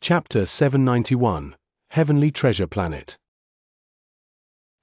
Chapter 791, Heavenly Treasure Planet.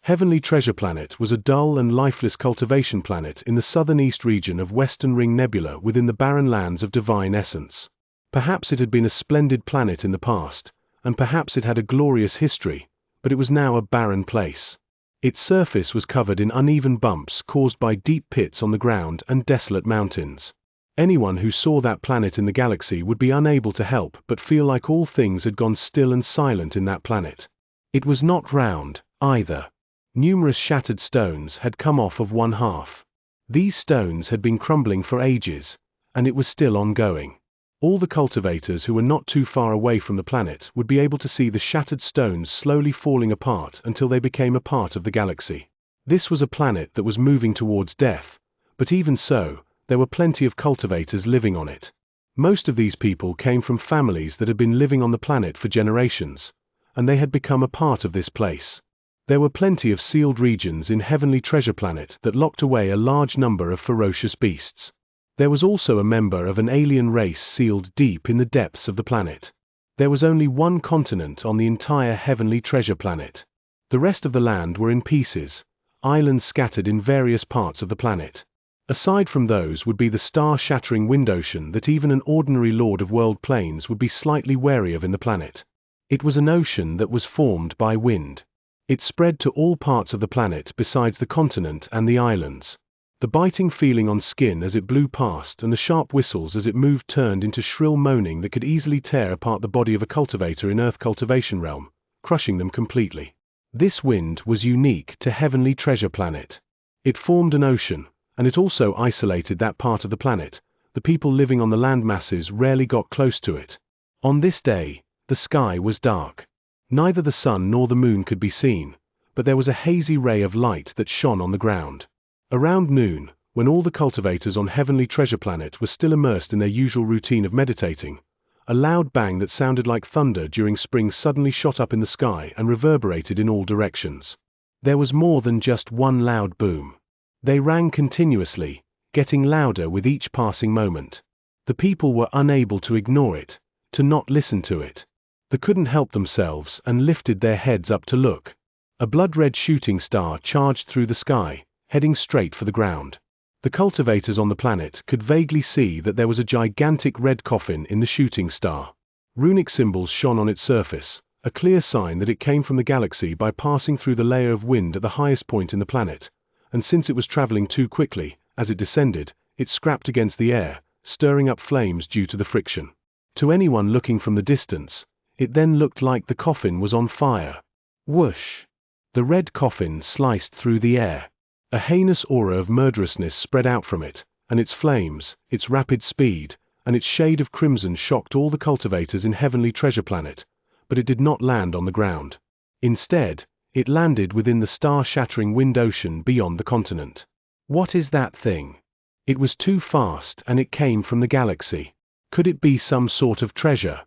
Heavenly Treasure Planet was a dull and lifeless cultivation planet in the southern east region of Western Ring Nebula within the barren lands of Divine Essence. Perhaps it had been a splendid planet in the past, and perhaps it had a glorious history, but it was now a barren place. Its surface was covered in uneven bumps caused by deep pits on the ground and desolate mountains. Anyone who saw that planet in the galaxy would be unable to help but feel like all things had gone still and silent in that planet. It was not round, either. Numerous shattered stones had come off of one half. These stones had been crumbling for ages, and it was still ongoing. All the cultivators who were not too far away from the planet would be able to see the shattered stones slowly falling apart until they became a part of the galaxy. This was a planet that was moving towards death, but even so, there were plenty of cultivators living on it. Most of these people came from families that had been living on the planet for generations, and they had become a part of this place. There were plenty of sealed regions in Heavenly Treasure Planet that locked away a large number of ferocious beasts. There was also a member of an alien race sealed deep in the depths of the planet. There was only one continent on the entire Heavenly Treasure Planet. The rest of the land were in pieces, islands scattered in various parts of the planet. Aside from those would be the star-shattering wind ocean that even an ordinary Lord of World Planes would be slightly wary of in the planet. It was an ocean that was formed by wind. It spread to all parts of the planet besides the continent and the islands. The biting feeling on skin as it blew past and the sharp whistles as it moved turned into shrill moaning that could easily tear apart the body of a cultivator in Earth cultivation realm, crushing them completely. This wind was unique to Heavenly Treasure Planet. It formed an ocean, and it also isolated that part of the planet. The people living on the land masses rarely got close to it. On this day, the sky was dark. Neither the sun nor the moon could be seen, but there was a hazy ray of light that shone on the ground. Around noon, when all the cultivators on Heavenly Treasure Planet were still immersed in their usual routine of meditating, a loud bang that sounded like thunder during spring suddenly shot up in the sky and reverberated in all directions. There was more than just one loud boom. They rang continuously, getting louder with each passing moment. The people were unable to ignore it, to not listen to it. They couldn't help themselves and lifted their heads up to look. A blood-red shooting star charged through the sky, heading straight for the ground. The cultivators on the planet could vaguely see that there was a gigantic red coffin in the shooting star. Runic symbols shone on its surface, a clear sign that it came from the galaxy by passing through the layer of wind at the highest point in the planet, and since it was traveling too quickly, as it descended, it scrapped against the air, stirring up flames due to the friction. To anyone looking from the distance, it then looked like the coffin was on fire. Whoosh! The red coffin sliced through the air. A heinous aura of murderousness spread out from it, and its flames, its rapid speed, and its shade of crimson shocked all the cultivators in Heavenly Treasure Planet, but it did not land on the ground. Instead, it landed within the star-shattering wind ocean beyond the continent. What is that thing? It was too fast and it came from the galaxy. Could it be some sort of treasure?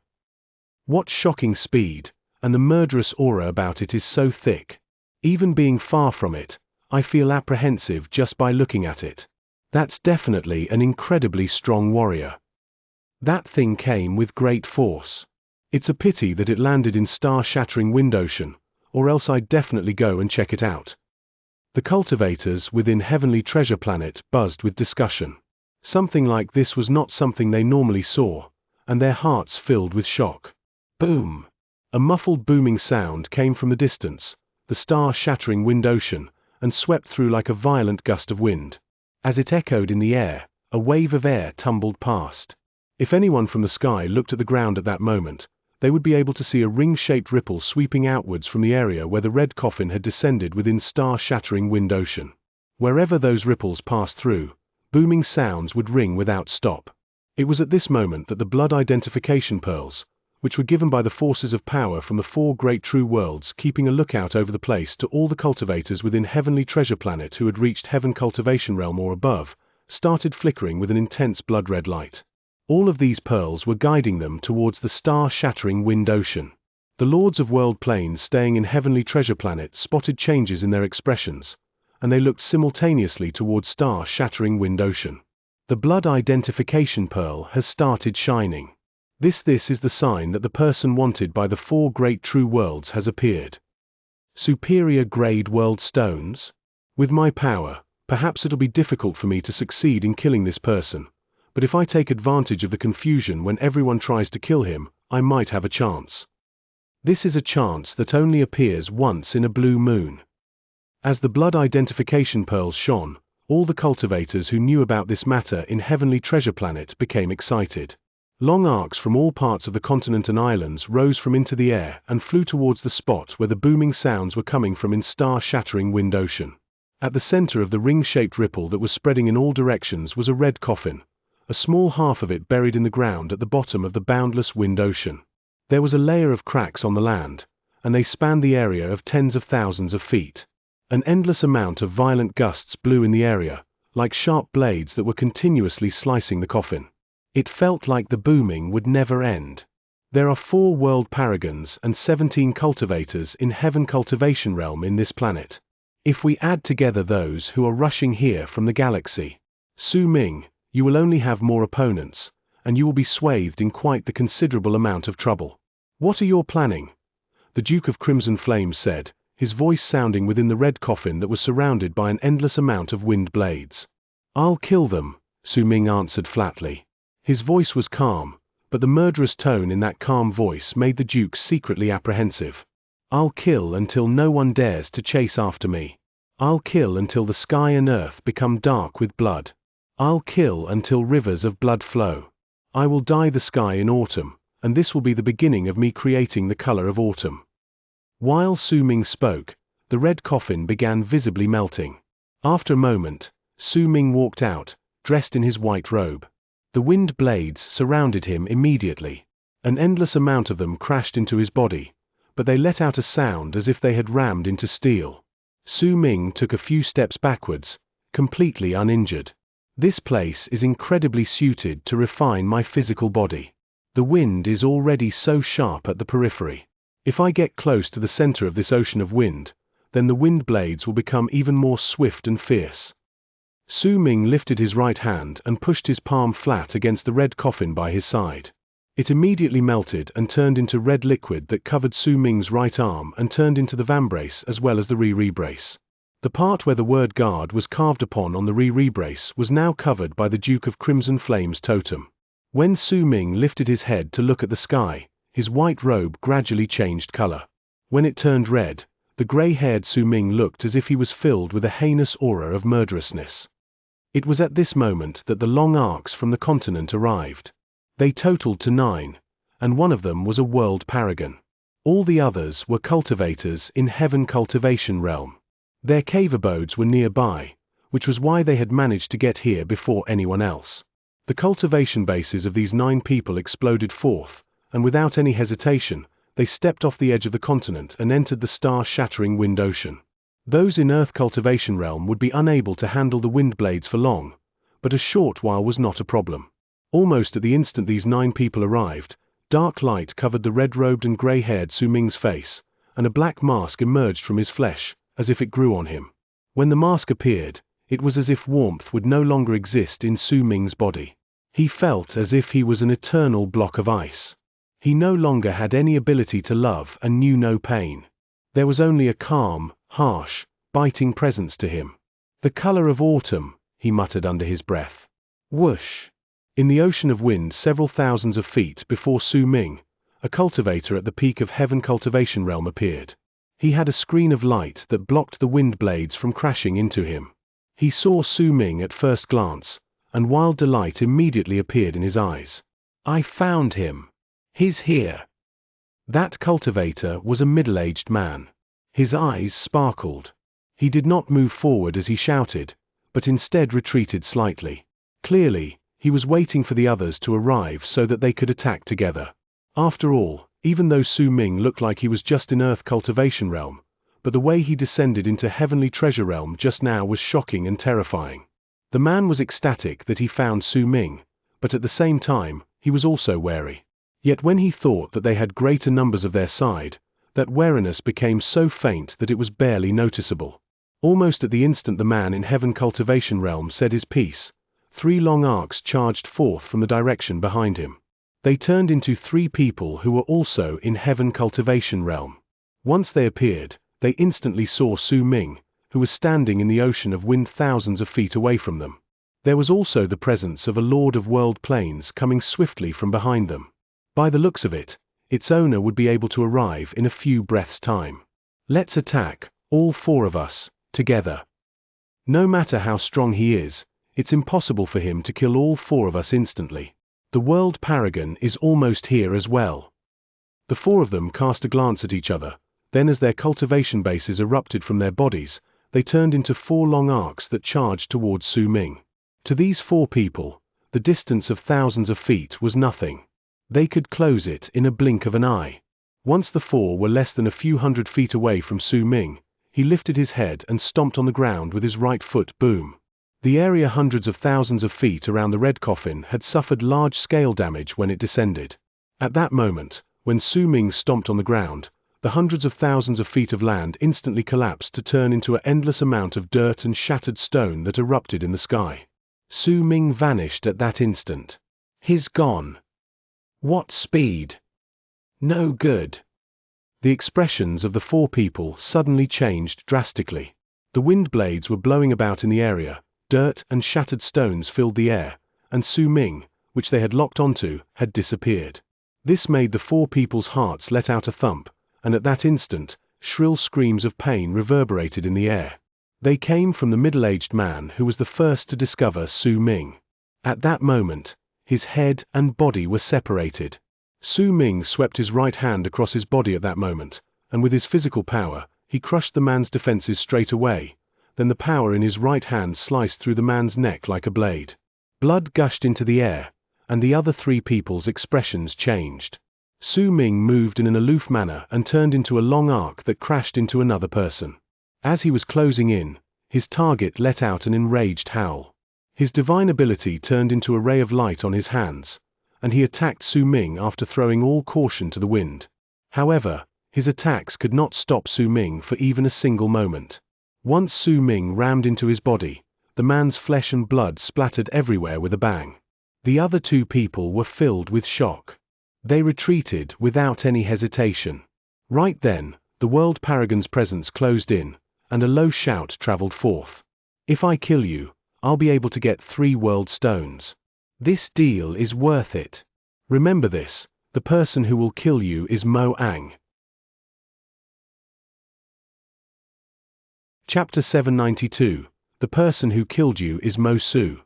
What shocking speed, and the murderous aura about it is so thick. Even being far from it, I feel apprehensive just by looking at it. That's definitely an incredibly strong warrior. That thing came with great force. It's a pity that it landed in star-shattering wind ocean, or else I'd definitely go and check it out. The cultivators within Heavenly Treasure Planet buzzed with discussion. Something like this was not something they normally saw, and their hearts filled with shock. Boom! A muffled booming sound came from the distance, the star-shattering wind ocean, and swept through like a violent gust of wind. As it echoed in the air, a wave of air tumbled past. If anyone from the sky looked at the ground at that moment, they would be able to see a ring-shaped ripple sweeping outwards from the area where the red coffin had descended within star-shattering wind ocean. Wherever those ripples passed through, booming sounds would ring without stop. It was at this moment that the blood identification pearls, which were given by the forces of power from the four great true worlds keeping a lookout over the place to all the cultivators within Heavenly Treasure Planet who had reached Heaven Cultivation Realm or above, started flickering with an intense blood-red light. All of these pearls were guiding them towards the star-shattering wind ocean. The Lords of World Planes staying in Heavenly Treasure Planet spotted changes in their expressions, and they looked simultaneously towards star-shattering wind ocean. The blood identification pearl has started shining. This is the sign that the person wanted by the 4 great true worlds has appeared. Superior grade world stones? With my power, perhaps it'll be difficult for me to succeed in killing this person, but if I take advantage of the confusion when everyone tries to kill him, I might have a chance. This is a chance that only appears once in a blue moon. As the blood identification pearls shone, all the cultivators who knew about this matter in Heavenly Treasure Planet became excited. Long arcs from all parts of the continent and islands rose from into the air and flew towards the spot where the booming sounds were coming from in star-shattering wind ocean. At the center of the ring-shaped ripple that was spreading in all directions was a red coffin, a small half of it buried in the ground at the bottom of the boundless wind ocean. There was a layer of cracks on the land, and they spanned the area of tens of thousands of feet. An endless amount of violent gusts blew in the area, like sharp blades that were continuously slicing the coffin. It felt like the booming would never end. There are 4 world paragons and 17 cultivators in Heaven Cultivation Realm in this planet. If we add together those who are rushing here from the galaxy, Su Ming, you will only have more opponents, and you will be swathed in quite the considerable amount of trouble. What are you planning? The Duke of Crimson Flames said, his voice sounding within the red coffin that was surrounded by an endless amount of wind blades. I'll kill them, Su Ming answered flatly. His voice was calm, but the murderous tone in that calm voice made the Duke secretly apprehensive. I'll kill until no one dares to chase after me. I'll kill until the sky and earth become dark with blood. I'll kill until rivers of blood flow. I will dye the sky in autumn, and this will be the beginning of me creating the color of autumn. While Su Ming spoke, the red coffin began visibly melting. After a moment, Su Ming walked out, dressed in his white robe. The wind blades surrounded him immediately. An endless amount of them crashed into his body, but they let out a sound as if they had rammed into steel. Su Ming took a few steps backwards, completely uninjured. This place is incredibly suited to refine my physical body. The wind is already so sharp at the periphery. If I get close to the center of this ocean of wind, then the wind blades will become even more swift and fierce. Su Ming lifted his right hand and pushed his palm flat against the red coffin by his side. It immediately melted and turned into red liquid that covered Su Ming's right arm and turned into the vambrace as well as the Ri brace. The part where the word guard was carved upon on the Ri brace was now covered by the Duke of Crimson Flame's totem. When Su Ming lifted his head to look at the sky, his white robe gradually changed color. When it turned red, the gray-haired Su Ming looked as if he was filled with a heinous aura of murderousness. It was at this moment that the long arcs from the continent arrived. They totaled to 9, and one of them was a world paragon. All the others were cultivators in Heaven Cultivation Realm. Their cave abodes were nearby, which was why they had managed to get here before anyone else. The cultivation bases of these 9 people exploded forth, and without any hesitation, they stepped off the edge of the continent and entered the star-shattering wind ocean. Those in Earth Cultivation Realm would be unable to handle the wind blades for long, but a short while was not a problem. Almost at the instant these 9 people arrived, dark light covered the red-robed and gray-haired Su Ming's face, and a black mask emerged from his flesh, as if it grew on him. When the mask appeared, it was as if warmth would no longer exist in Su Ming's body. He felt as if he was an eternal block of ice. He no longer had any ability to love and knew no pain. There was only a calm, harsh, biting presence to him. The color of autumn, he muttered under his breath. Whoosh! In the ocean of wind several thousands of feet before Su Ming, a cultivator at the peak of Heaven Cultivation Realm appeared. He had a screen of light that blocked the wind blades from crashing into him. He saw Su Ming at first glance, and wild delight immediately appeared in his eyes. I found him. He's here. That cultivator was a middle-aged man. His eyes sparkled. He did not move forward as he shouted, but instead retreated slightly. Clearly, he was waiting for the others to arrive so that they could attack together. After all, even though Su Ming looked like he was just in Earth Cultivation Realm, but the way he descended into Heavenly Treasure Realm just now was shocking and terrifying. The man was ecstatic that he found Su Ming, but at the same time, he was also wary. Yet when he thought that they had greater numbers of their side, that wariness became so faint that it was barely noticeable. Almost at the instant the man in Heaven Cultivation Realm said his piece, 3 long arcs charged forth from the direction behind him. They turned into 3 people who were also in Heaven Cultivation Realm. Once they appeared, they instantly saw Su Ming, who was standing in the ocean of wind thousands of feet away from them. There was also the presence of a Lord of World Planes coming swiftly from behind them. By the looks of it, its owner would be able to arrive in a few breaths' time. Let's attack, all 4 of us, together. No matter how strong he is, it's impossible for him to kill all 4 of us instantly. The World Paragon is almost here as well. The 4 of them cast a glance at each other, then as their cultivation bases erupted from their bodies, they turned into 4 long arcs that charged towards Su Ming. To these 4 people, the distance of thousands of feet was nothing. They could close it in a blink of an eye. Once the 4 were less than a few hundred feet away from Su Ming, he lifted his head and stomped on the ground with his right foot. Boom. The area hundreds of thousands of feet around the red coffin had suffered large-scale damage when it descended. At that moment, when Su Ming stomped on the ground, the hundreds of thousands of feet of land instantly collapsed to turn into an endless amount of dirt and shattered stone that erupted in the sky. Su Ming vanished at that instant. He's gone. What speed! No good. The expressions of the 4 people suddenly changed drastically. The wind blades were blowing about in the area, dirt and shattered stones filled the air, and Su Ming, which they had locked onto, had disappeared. This made the 4 people's hearts let out a thump, and at that instant, shrill screams of pain reverberated in the air. They came from the middle-aged man who was the first to discover Su Ming. At that moment, his head and body were separated. Su Ming swept his right hand across his body at that moment, and with his physical power, he crushed the man's defenses straight away. Then the power in his right hand sliced through the man's neck like a blade. Blood gushed into the air, and the other 3 people's expressions changed. Su Ming moved in an aloof manner and turned into a long arc that crashed into another person. As he was closing in, his target let out an enraged howl. His divine ability turned into a ray of light on his hands, and he attacked Su Ming after throwing all caution to the wind. However, his attacks could not stop Su Ming for even a single moment. Once Su Ming rammed into his body, the man's flesh and blood splattered everywhere with a bang. The other 2 people were filled with shock. They retreated without any hesitation. Right then, the World Paragon's presence closed in, and a low shout traveled forth. If I kill you, I'll be able to get 3 world stones. This deal is worth it. Remember this, the person who will kill you is Mo Ang. Chapter 792. The person who killed you is Mo Su.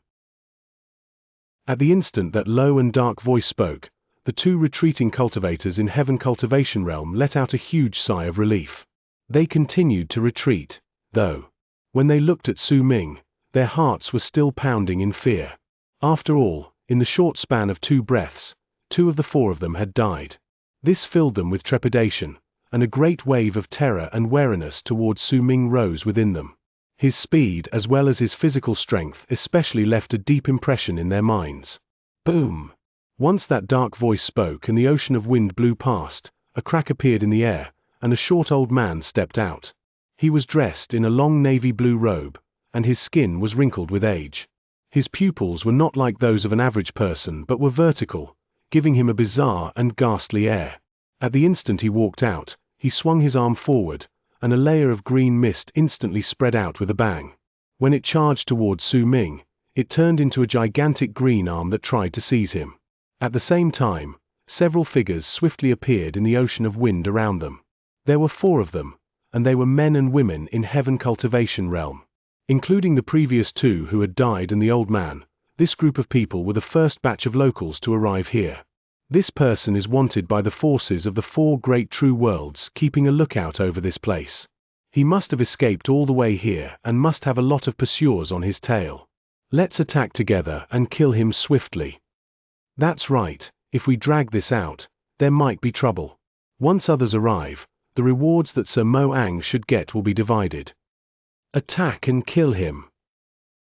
At the instant that low and dark voice spoke, the 2 retreating cultivators in Heaven Cultivation Realm let out a huge sigh of relief. They continued to retreat, though. When they looked at Su Ming, their hearts were still pounding in fear. After all, in the short span of 2 breaths, 2 of the 4 of them had died. This filled them with trepidation, and a great wave of terror and wariness towards Su Ming rose within them. His speed as well as his physical strength especially left a deep impression in their minds. Boom! Once that dark voice spoke and the ocean of wind blew past, a crack appeared in the air, and a short old man stepped out. He was dressed in a long navy blue robe, and his skin was wrinkled with age. His pupils were not like those of an average person but were vertical, giving him a bizarre and ghastly air. At the instant he walked out, he swung his arm forward, and a layer of green mist instantly spread out with a bang. When it charged towards Su Ming, it turned into a gigantic green arm that tried to seize him. At the same time, several figures swiftly appeared in the ocean of wind around them. There were 4 of them, and they were men and women in Heaven Cultivation Realm. Including the previous 2 who had died and the old man, this group of people were the first batch of locals to arrive here. This person is wanted by the forces of the 4 great true worlds keeping a lookout over this place. He must have escaped all the way here and must have a lot of pursuers on his tail. Let's attack together and kill him swiftly. That's right, if we drag this out, there might be trouble. Once others arrive, the rewards that Sir Mo Ang should get will be divided. Attack and kill him.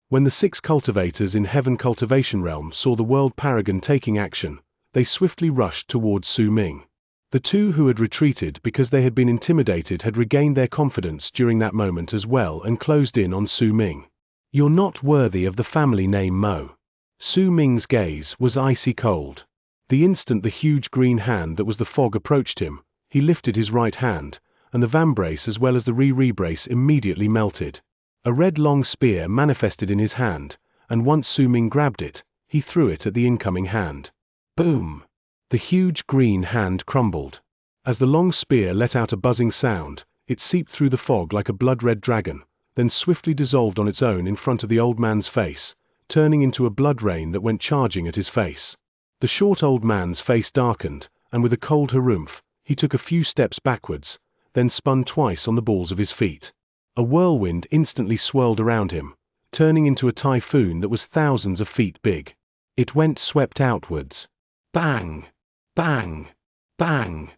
When the 6 cultivators in Heaven Cultivation Realm saw the World Paragon taking action, they swiftly rushed towards Su Ming. The 2 who had retreated because they had been intimidated had regained their confidence during that moment as well and closed in on Su Ming. You're not worthy of the family name Mo. Su Ming's gaze was icy cold. The instant the huge green hand that was the fog approached him, he lifted his right hand, and the vambrace as well as the re-brace immediately melted. A red long spear manifested in his hand, and once Su Ming grabbed it, he threw it at the incoming hand. Boom! The huge green hand crumbled. As the long spear let out a buzzing sound, it seeped through the fog like a blood-red dragon, then swiftly dissolved on its own in front of the old man's face, turning into a blood rain that went charging at his face. The short old man's face darkened, and with a cold harumph, he took a few steps backwards, then spun twice on the balls of his feet. A whirlwind instantly swirled around him, turning into a typhoon that was thousands of feet big. It swept outwards. Bang! Bang! Bang!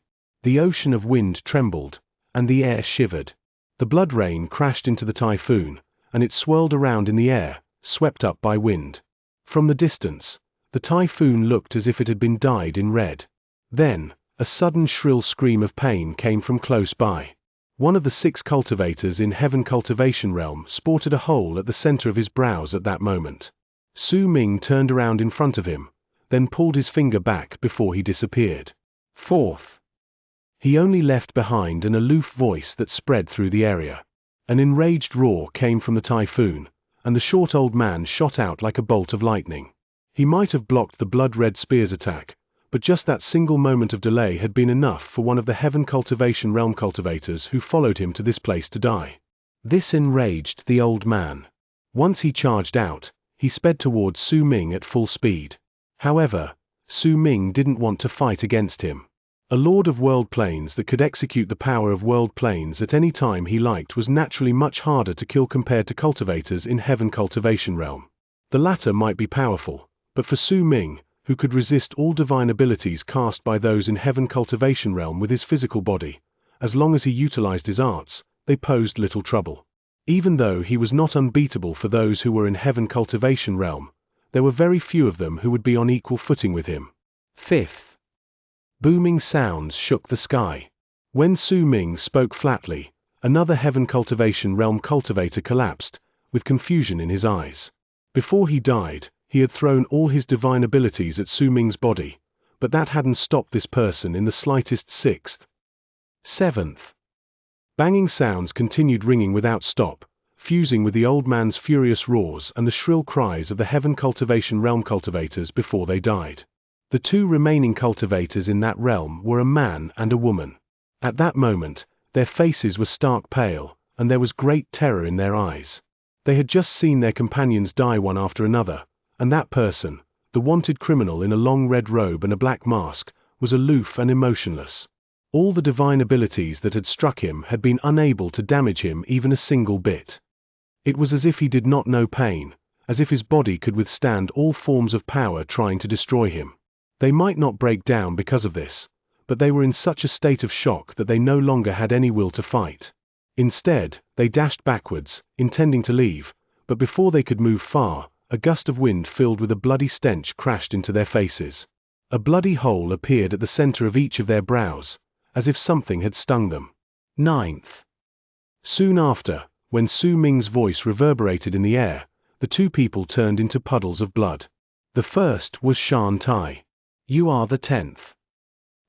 The ocean of wind trembled, and the air shivered. The blood rain crashed into the typhoon, and it swirled around in the air, swept up by wind. From the distance, the typhoon looked as if it had been dyed in red. Then, a sudden shrill scream of pain came from close by. One of the 6 cultivators in Heaven Cultivation Realm sported a hole at the center of his brows at that moment. Su Ming turned around in front of him, then pulled his finger back before he disappeared. Fourth. He only left behind an aloof voice that spread through the area. An enraged roar came from the typhoon, and the short old man shot out like a bolt of lightning. He might have blocked the blood-red spear's attack, but just that single moment of delay had been enough for one of the Heaven Cultivation Realm cultivators who followed him to this place to die. This enraged the old man. Once he charged out, he sped towards Su Ming at full speed. However, Su Ming didn't want to fight against him. A lord of world planes that could execute the power of world planes at any time he liked was naturally much harder to kill compared to cultivators in Heaven Cultivation Realm. The latter might be powerful, but for Su Ming, who could resist all divine abilities cast by those in Heaven Cultivation Realm with his physical body, as long as he utilized his arts, they posed little trouble. Even though he was not unbeatable for those who were in Heaven Cultivation Realm, there were very few of them who would be on equal footing with him. Fifth. Booming sounds shook the sky. When Su Ming spoke flatly, another Heaven Cultivation Realm cultivator collapsed, with confusion in his eyes. Before he died, he had thrown all his divine abilities at Su Ming's body, but that hadn't stopped this person in the slightest. Sixth. Seventh. Banging sounds continued ringing without stop, fusing with the old man's furious roars and the shrill cries of the Heaven Cultivation Realm cultivators before they died. The 2 remaining cultivators in that realm were a man and a woman. At that moment, their faces were stark pale, and there was great terror in their eyes. They had just seen their companions die one after another, and that person, the wanted criminal in a long red robe and a black mask, was aloof and emotionless. All the divine abilities that had struck him had been unable to damage him even a single bit. It was as if he did not know pain, as if his body could withstand all forms of power trying to destroy him. They might not break down because of this, but they were in such a state of shock that they no longer had any will to fight. Instead, they dashed backwards, intending to leave, but before they could move far, a gust of wind filled with a bloody stench crashed into their faces. A bloody hole appeared at the center of each of their brows, as if something had stung them. Ninth. Soon after, when Su Ming's voice reverberated in the air, the 2 people turned into puddles of blood. The first was Xianxia. You are the 10th.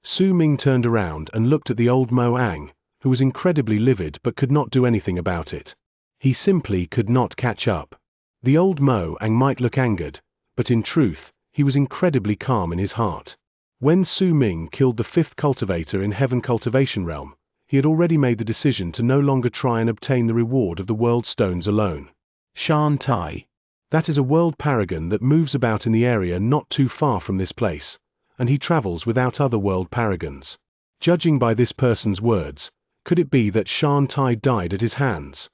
Su Ming turned around and looked at the old Mo Ang, who was incredibly livid but could not do anything about it. He simply could not catch up. The old Mo Ang might look angered, but in truth, he was incredibly calm in his heart. When Su Ming killed the 5th cultivator in Heaven Cultivation Realm, he had already made the decision to no longer try and obtain the reward of the world stones alone. Xianxia. That is a world paragon that moves about in the area not too far from this place, and he travels without other world paragons. Judging by this person's words, could it be that Xianxia died at his hands?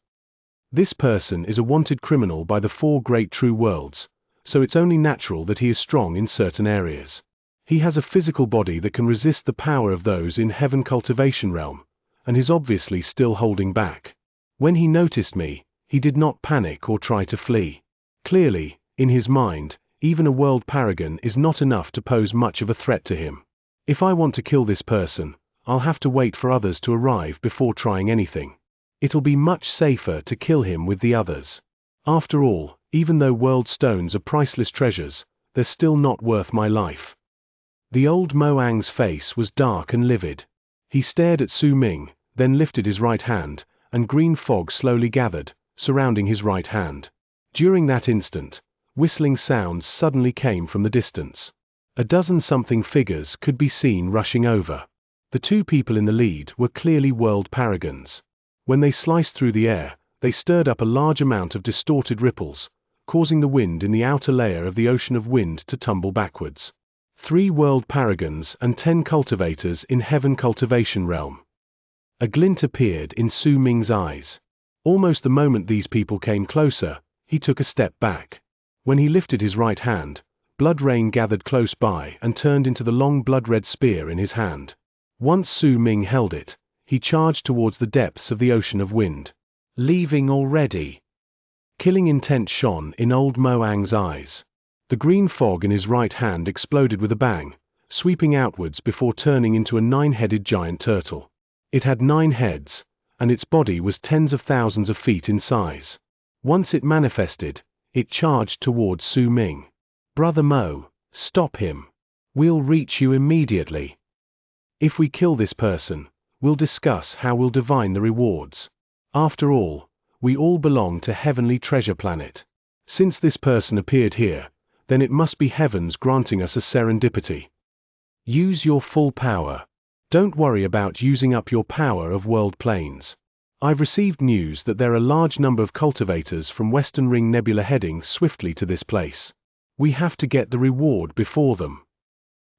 This person is a wanted criminal by the 4 great true worlds, so it's only natural that he is strong in certain areas. He has a physical body that can resist the power of those in Heaven Cultivation Realm, and is obviously still holding back. When he noticed me, he did not panic or try to flee. Clearly, in his mind, even a world paragon is not enough to pose much of a threat to him. If I want to kill this person, I'll have to wait for others to arrive before trying anything. It'll be much safer to kill him with the others. After all, even though world stones are priceless treasures, they're still not worth my life. The old Moang's face was dark and livid. He stared at Su Ming, then lifted his right hand, and green fog slowly gathered, surrounding his right hand. During that instant, whistling sounds suddenly came from the distance. A dozen-something figures could be seen rushing over. The two people in the lead were clearly world paragons. When they sliced through the air, they stirred up a large amount of distorted ripples, causing the wind in the outer layer of the ocean of wind to tumble backwards. 3 world paragons and 10 cultivators in Heaven Cultivation Realm. A glint appeared in Su Ming's eyes. Almost the moment these people came closer, he took a step back. When he lifted his right hand, blood rain gathered close by and turned into the long blood-red spear in his hand. Once Su Ming held it, he charged towards the depths of the ocean of wind. Leaving already? Killing intent shone in old Moang's eyes. The green fog in his right hand exploded with a bang, sweeping outwards before turning into a 9-headed giant turtle. It had 9 heads, and its body was tens of thousands of feet in size. Once it manifested, it charged towards Su Ming. Brother Mo, stop him. We'll reach you immediately. If we kill this person, we'll discuss how we'll divine the rewards. After all, we all belong to Heavenly Treasure Planet. Since this person appeared here, then it must be Heavens granting us a serendipity. Use your full power. Don't worry about using up your power of world planes. I've received news that there are a large number of cultivators from Western Ring Nebula heading swiftly to this place. We have to get the reward before them.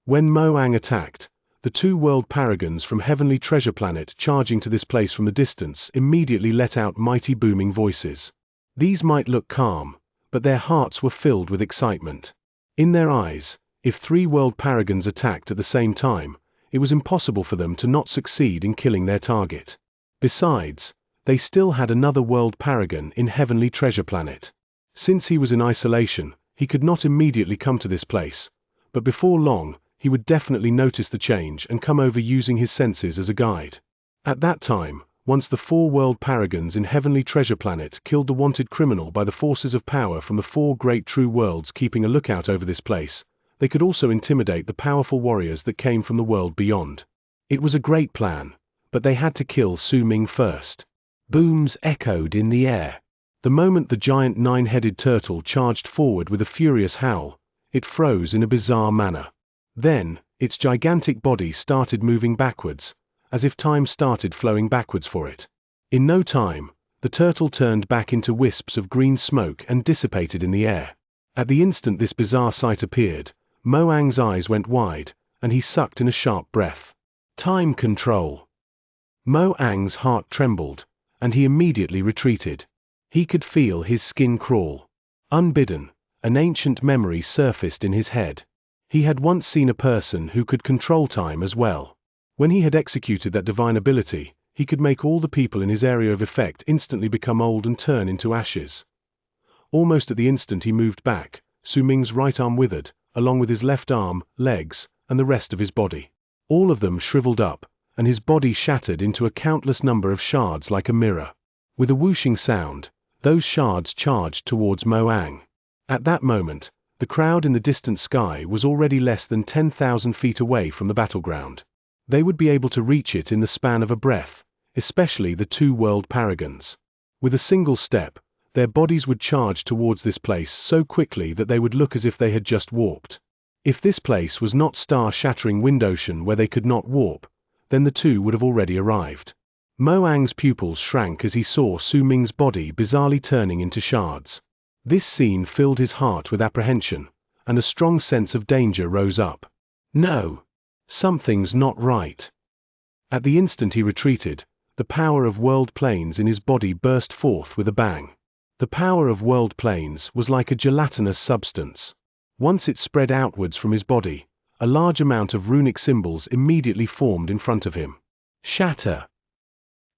When Moang attacked, the 2 world paragons from Heavenly Treasure Planet charging to this place from the distance immediately let out mighty booming voices. These might look calm, but their hearts were filled with excitement. In their eyes, if 3 world paragons attacked at the same time, it was impossible for them to not succeed in killing their target. Besides, they still had another world paragon in Heavenly Treasure Planet. Since he was in isolation, he could not immediately come to this place, but before long, he would definitely notice the change and come over using his senses as a guide. At that time, once the 4 world paragons in Heavenly Treasure Planet killed the wanted criminal by the forces of power from the 4 great true worlds keeping a lookout over this place, they could also intimidate the powerful warriors that came from the world beyond. It was a great plan, but they had to kill Su Ming first. Booms echoed in the air. The moment the giant 9-headed turtle charged forward with a furious howl, it froze in a bizarre manner. Then, its gigantic body started moving backwards, as if time started flowing backwards for it. In no time, the turtle turned back into wisps of green smoke and dissipated in the air. At the instant this bizarre sight appeared, Moang's eyes went wide, and he sucked in a sharp breath. Time control. Moang's heart trembled, and he immediately retreated. He could feel his skin crawl. Unbidden, an ancient memory surfaced in his head. He had once seen a person who could control time as well. When he had executed that divine ability, he could make all the people in his area of effect instantly become old and turn into ashes. Almost at the instant he moved back, Su Ming's right arm withered, along with his left arm, legs, and the rest of his body. All of them shriveled up, and his body shattered into a countless number of shards like a mirror. With a whooshing sound, those shards charged towards Moang. At that moment, the crowd in the distant sky was already less than 10,000 feet away from the battleground. They would be able to reach it in the span of a breath, especially the 2 world paragons. With a single step, their bodies would charge towards this place so quickly that they would look as if they had just warped. If this place was not star-shattering wind ocean where they could not warp, then the 2 would have already arrived. Moang's pupils shrank as he saw Su Ming's body bizarrely turning into shards. This scene filled his heart with apprehension, and a strong sense of danger rose up. No! Something's not right. At the instant he retreated, the power of world planes in his body burst forth with a bang. The power of world planes was like a gelatinous substance. Once it spread outwards from his body, a large amount of runic symbols immediately formed in front of him. Shatter!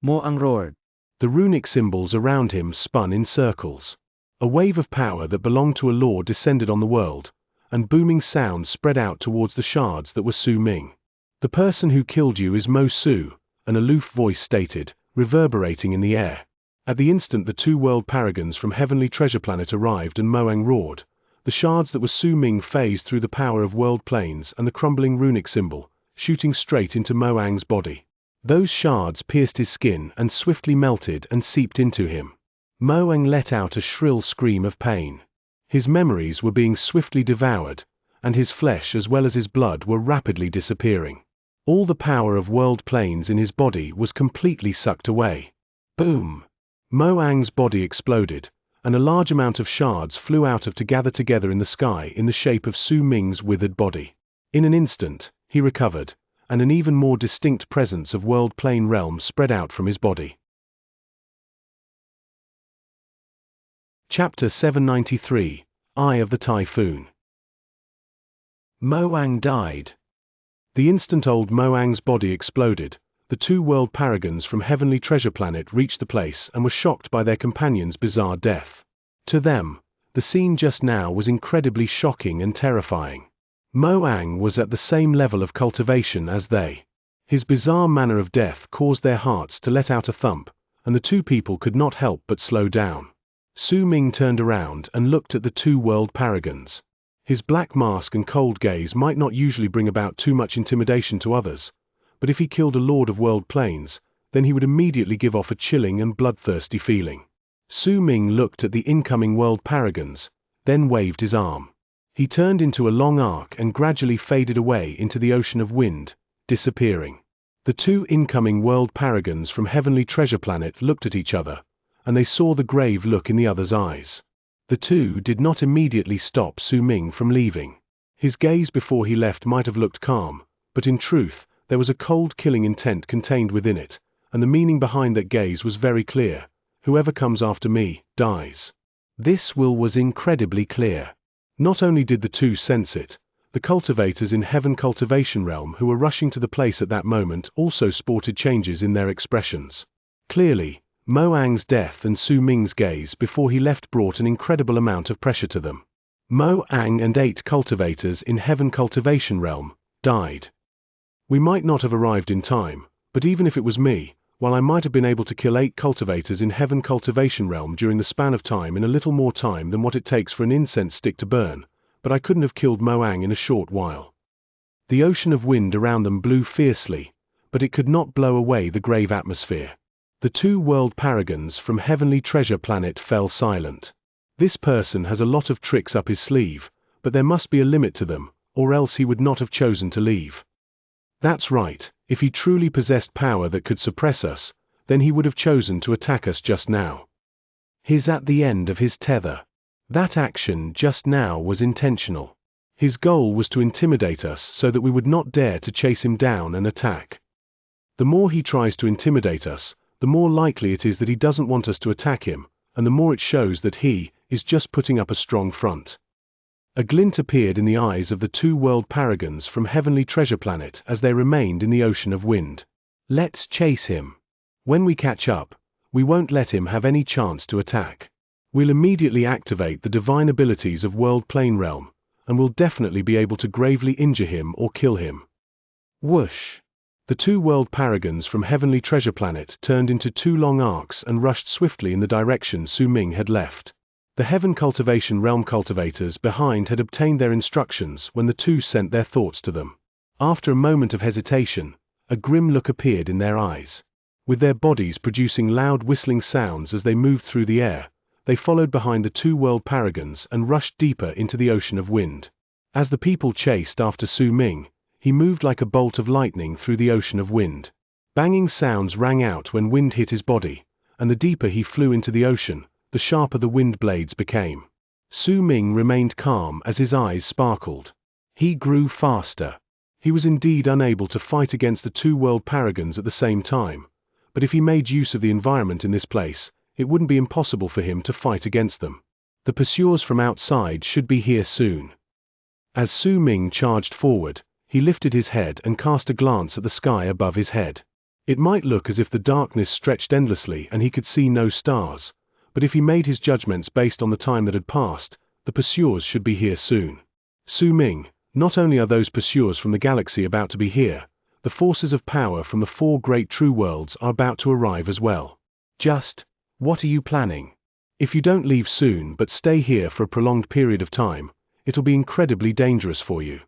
Moang roared. The runic symbols around him spun in circles. A wave of power that belonged to a lord descended on the world, and booming sounds spread out towards the shards that were Su Ming. The person who killed you is Mo Su, an aloof voice stated, reverberating in the air. At the instant the 2 world paragons from Heavenly Treasure Planet arrived and Moang roared, The shards that were Su Ming phased through the power of world planes and the crumbling runic symbol, shooting straight into Mo Ang's body. Those shards pierced his skin and swiftly melted and seeped into him. Mo Ang let out a shrill scream of pain. His memories were being swiftly devoured, and his flesh as well as his blood were rapidly disappearing. All the power of world planes in his body was completely sucked away. Boom! Mo Ang's body exploded, and a large amount of shards flew out to gather together in the sky in the shape of Su Ming's withered body. In an instant, he recovered, and an even more distinct presence of world plane realm spread out from his body. Chapter 793, Eye of the Typhoon. Mo Ang died. The instant old Mo Ang's body exploded, the two world paragons from Heavenly Treasure Planet reached the place and were shocked by their companion's bizarre death. To them, the scene just now was incredibly shocking and terrifying. Mo Ang was at the same level of cultivation as they. His bizarre manner of death caused their hearts to let out a thump, and the two people could not help but slow down. Su Ming turned around and looked at the two world paragons. His black mask and cold gaze might not usually bring about too much intimidation to others, but if he killed a lord of world planes, then he would immediately give off a chilling and bloodthirsty feeling. Su Ming looked at the incoming world paragons, then waved his arm. He turned into a long arc and gradually faded away into the ocean of wind, disappearing. The two incoming world paragons from Heavenly Treasure Planet looked at each other, and they saw the grave look in the other's eyes. The two did not immediately stop Su Ming from leaving. His gaze before he left might have looked calm, but in truth, there was a cold killing intent contained within it, and the meaning behind that gaze was very clear. Whoever comes after me, dies. This will was incredibly clear. Not only did the two sense it, the cultivators in Heaven Cultivation Realm who were rushing to the place at that moment also sported changes in their expressions. Clearly, Mo Ang's death and Su Ming's gaze before he left brought an incredible amount of pressure to them. Mo Ang and 8 cultivators in Heaven Cultivation Realm died. We might not have arrived in time, but even if it was me, while I might have been able to kill 8 cultivators in Heaven Cultivation Realm during the span of time in a little more time than what it takes for an incense stick to burn, but I couldn't have killed Mo Ang in a short while. The ocean of wind around them blew fiercely, but it could not blow away the grave atmosphere. The two world paragons from Heavenly Treasure Planet fell silent. This person has a lot of tricks up his sleeve, but there must be a limit to them, or else he would not have chosen to leave. That's right, if he truly possessed power that could suppress us, then he would have chosen to attack us just now. He's at the end of his tether. That action just now was intentional. His goal was to intimidate us so that we would not dare to chase him down and attack. The more he tries to intimidate us, the more likely it is that he doesn't want us to attack him, and the more it shows that he is just putting up a strong front. A glint appeared in the eyes of the two world paragons from Heavenly Treasure Planet as they remained in the ocean of wind. Let's chase him. When we catch up, we won't let him have any chance to attack. We'll immediately activate the divine abilities of World Plane Realm, and we'll definitely be able to gravely injure him or kill him. Whoosh! The two world paragons from Heavenly Treasure Planet turned into 2 long arcs and rushed swiftly in the direction Su Ming had left. The Heaven Cultivation Realm cultivators behind had obtained their instructions when the two sent their thoughts to them. After a moment of hesitation, a grim look appeared in their eyes. With their bodies producing loud whistling sounds as they moved through the air, they followed behind the two world paragons and rushed deeper into the ocean of wind. As the people chased after Su Ming, he moved like a bolt of lightning through the ocean of wind. Banging sounds rang out when wind hit his body, and the deeper he flew into the ocean, the sharper the wind blades became. Su Ming remained calm as his eyes sparkled. He grew faster. He was indeed unable to fight against the two world paragons at the same time, but if he made use of the environment in this place, it wouldn't be impossible for him to fight against them. The pursuers from outside should be here soon. As Su Ming charged forward, he lifted his head and cast a glance at the sky above his head. It might look as if the darkness stretched endlessly and he could see no stars, but if he made his judgments based on the time that had passed, the pursuers should be here soon. Su Ming, not only are those pursuers from the galaxy about to be here, the forces of power from the 4 great true worlds are about to arrive as well. What are you planning? If you don't leave soon but stay here for a prolonged period of time, It'll be incredibly dangerous for you.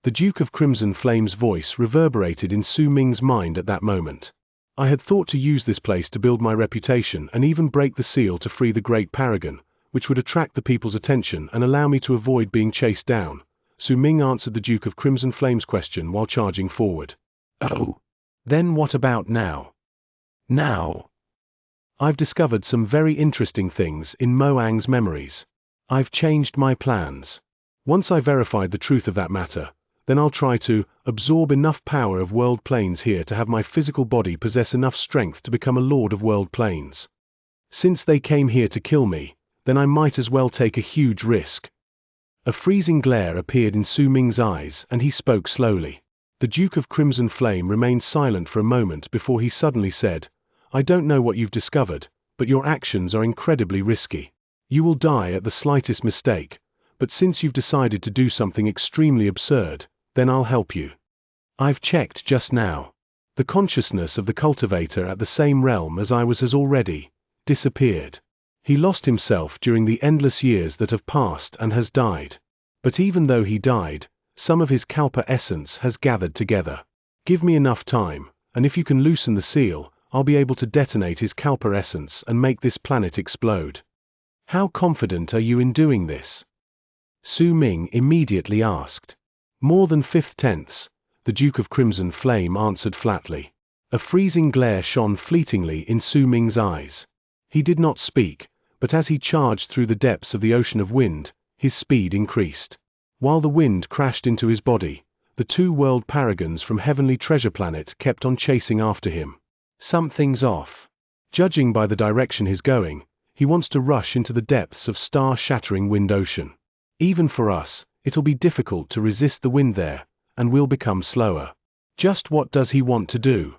The Duke of Crimson Flame's voice reverberated in Su Ming's mind at that moment. I had thought to use this place to build my reputation and even break the seal to free the Great Paragon, which would attract the people's attention and allow me to avoid being chased down. Su Ming answered the Duke of Crimson Flame's question while charging forward. Oh. Then what about now? Now? I've discovered some very interesting things in Mo Ang's memories. I've changed my plans. Once I verified the truth of that matter, then I'll try to absorb enough power of world planes here to have my physical body possess enough strength to become a lord of world planes. Since they came here to kill me, then I might as well take a huge risk. A freezing glare appeared in Su Ming's eyes and he spoke slowly. The Duke of Crimson Flame remained silent for a moment before he suddenly said, I don't know what you've discovered, but your actions are incredibly risky. You will die at the slightest mistake, but since you've decided to do something extremely absurd, then I'll help you. I've checked just now. The consciousness of the cultivator at the same realm as I was has already disappeared. He lost himself during the endless years that have passed and has died. But even though he died, some of his Kalpa essence has gathered together. Give me enough time, and if you can loosen the seal, I'll be able to detonate his Kalpa essence and make this planet explode. How confident are you in doing this? Su Ming immediately asked. More than 5/10, the Duke of Crimson Flame answered flatly. A freezing glare shone fleetingly in Su Ming's eyes. He did not speak, but as he charged through the depths of the ocean of wind, his speed increased. While the wind crashed into his body, the two world paragons from Heavenly Treasure Planet kept on chasing after him. Something's off. Judging by the direction he's going, he wants to rush into the depths of star-shattering wind ocean. Even for us, it'll be difficult to resist the wind there, and we'll become slower. Just what does he want to do?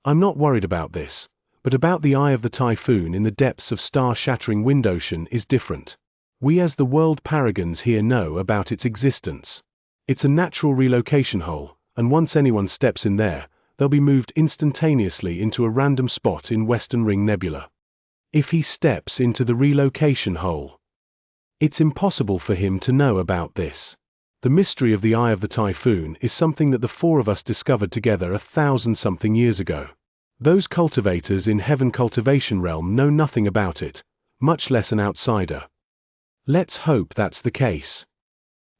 I'm not worried about this, but about the eye of the typhoon in the depths of star-shattering wind ocean is different. We as the world paragons here know about its existence. It's a natural relocation hole, and once anyone steps in there, they'll be moved instantaneously into a random spot in Western Ring Nebula. If he steps into the relocation hole, it's impossible for him to know about this. The mystery of the Eye of the Typhoon is something that the four of us discovered together 1,000-something years ago. Those cultivators in Heaven Cultivation Realm know nothing about it, much less an outsider. Let's hope that's the case.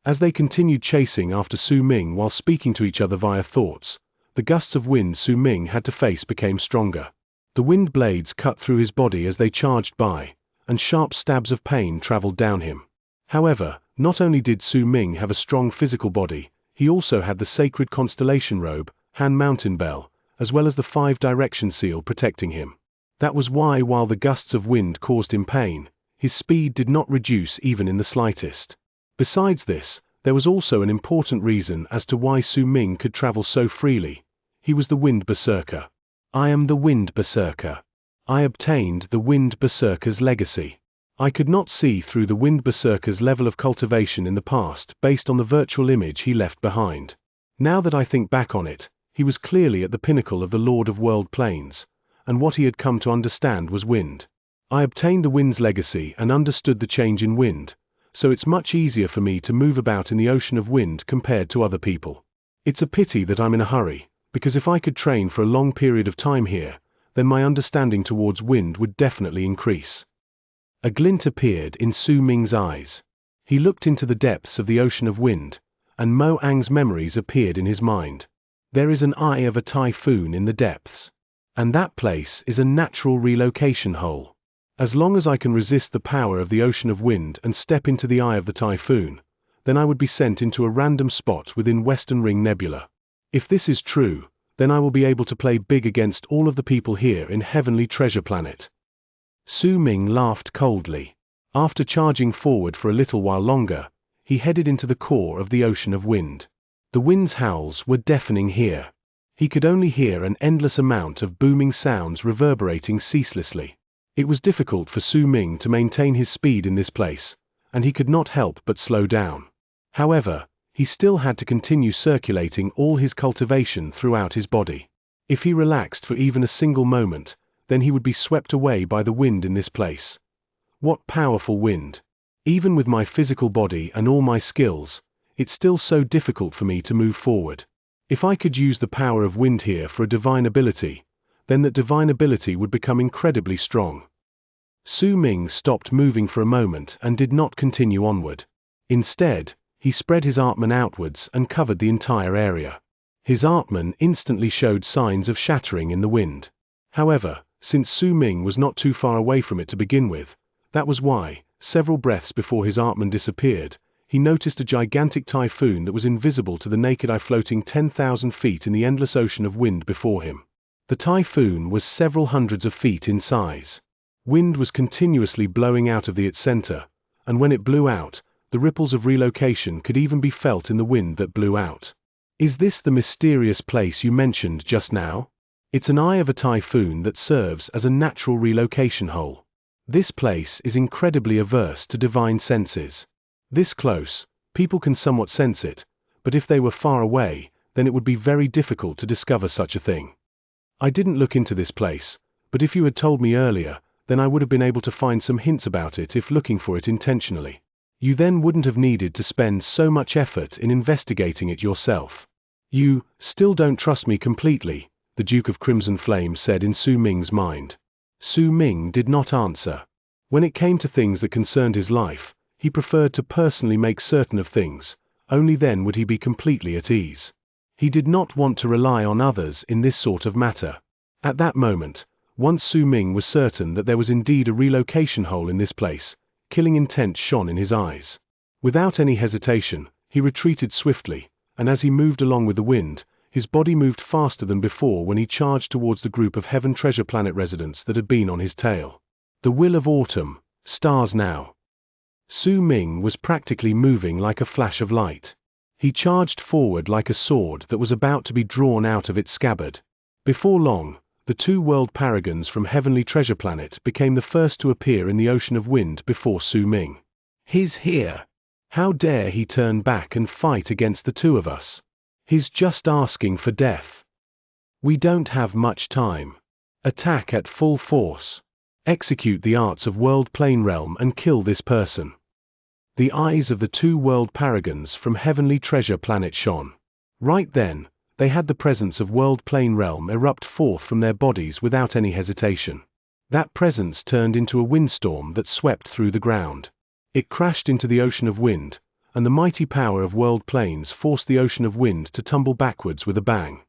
As they continued chasing after Su Ming while speaking to each other via thoughts, the gusts of wind Su Ming had to face became stronger. The wind blades cut through his body as they charged by, and sharp stabs of pain traveled down him. However, not only did Su Ming have a strong physical body, he also had the sacred constellation robe, Han Mountain Bell, as well as the 5-direction seal protecting him. That was why, while the gusts of wind caused him pain, his speed did not reduce even in the slightest. Besides this, there was also an important reason as to why Su Ming could travel so freely. He was the Wind Berserker. I am the Wind Berserker. I obtained the Wind Berserker's legacy. I could not see through the Wind Berserker's level of cultivation in the past based on the virtual image he left behind. Now that I think back on it, he was clearly at the pinnacle of the Lord of World Planes, and what he had come to understand was wind. I obtained the wind's legacy and understood the change in wind, so it's much easier for me to move about in the ocean of wind compared to other people. It's a pity that I'm in a hurry, because if I could train for a long period of time here, then my understanding towards wind would definitely increase. A glint appeared in Su Ming's eyes. He looked into the depths of the ocean of wind, and Mo Ang's memories appeared in his mind. There is an eye of a typhoon in the depths. And that place is a natural relocation hole. As long as I can resist the power of the ocean of wind and step into the eye of the typhoon, then I would be sent into a random spot within Western Ring Nebula. If this is true, then I will be able to play big against all of the people here in Heavenly Treasure Planet. Su Ming laughed coldly. After charging forward for a little while longer, he headed into the core of the ocean of wind. The wind's howls were deafening here. He could only hear an endless amount of booming sounds reverberating ceaselessly. It was difficult for Su Ming to maintain his speed in this place, and he could not help but slow down. However, he still had to continue circulating all his cultivation throughout his body. If he relaxed for even a single moment, then he would be swept away by the wind in this place. What powerful wind! Even with my physical body and all my skills, it's still so difficult for me to move forward. If I could use the power of wind here for a divine ability, then that divine ability would become incredibly strong. Su Ming stopped moving for a moment and did not continue onward. Instead, he spread his Atman outwards and covered the entire area. His Atman instantly showed signs of shattering in the wind. However, since Su Ming was not too far away from it to begin with, that was why, several breaths before his Atman disappeared, he noticed a gigantic typhoon that was invisible to the naked eye floating 10,000 feet in the endless ocean of wind before him. The typhoon was several hundreds of feet in size. Wind was continuously blowing out of its center, and when it blew out, the ripples of relocation could even be felt in the wind that blew out. Is this the mysterious place you mentioned just now? It's an eye of a typhoon that serves as a natural relocation hole. This place is incredibly averse to divine senses. This close, people can somewhat sense it, but if they were far away, then it would be very difficult to discover such a thing. I didn't look into this place, but if you had told me earlier, then I would have been able to find some hints about it if looking for it intentionally. You then wouldn't have needed to spend so much effort in investigating it yourself. You still don't trust me completely, the Duke of Crimson Flame said in Su Ming's mind. Su Ming did not answer. When it came to things that concerned his life, he preferred to personally make certain of things, only then would he be completely at ease. He did not want to rely on others in this sort of matter. At that moment, once Su Ming was certain that there was indeed a relocation hole in this place, killing intent shone in his eyes. Without any hesitation, he retreated swiftly, and as he moved along with the wind, his body moved faster than before when he charged towards the group of Heaven Treasure Planet residents that had been on his tail. The will of autumn, stars now. Su Ming was practically moving like a flash of light. He charged forward like a sword that was about to be drawn out of its scabbard. Before long, the two world paragons from Heavenly Treasure Planet became the first to appear in the ocean of wind before Su Ming. He's here. How dare he turn back and fight against the two of us? He's just asking for death. We don't have much time. Attack at full force. Execute the arts of World Plane Realm and kill this person. The eyes of the two world paragons from Heavenly Treasure Planet shone. Right then, they had the presence of World Plane Realm erupt forth from their bodies without any hesitation. That presence turned into a windstorm that swept through the ground. It crashed into the ocean of wind, and the mighty power of world planes forced the ocean of wind to tumble backwards with a bang.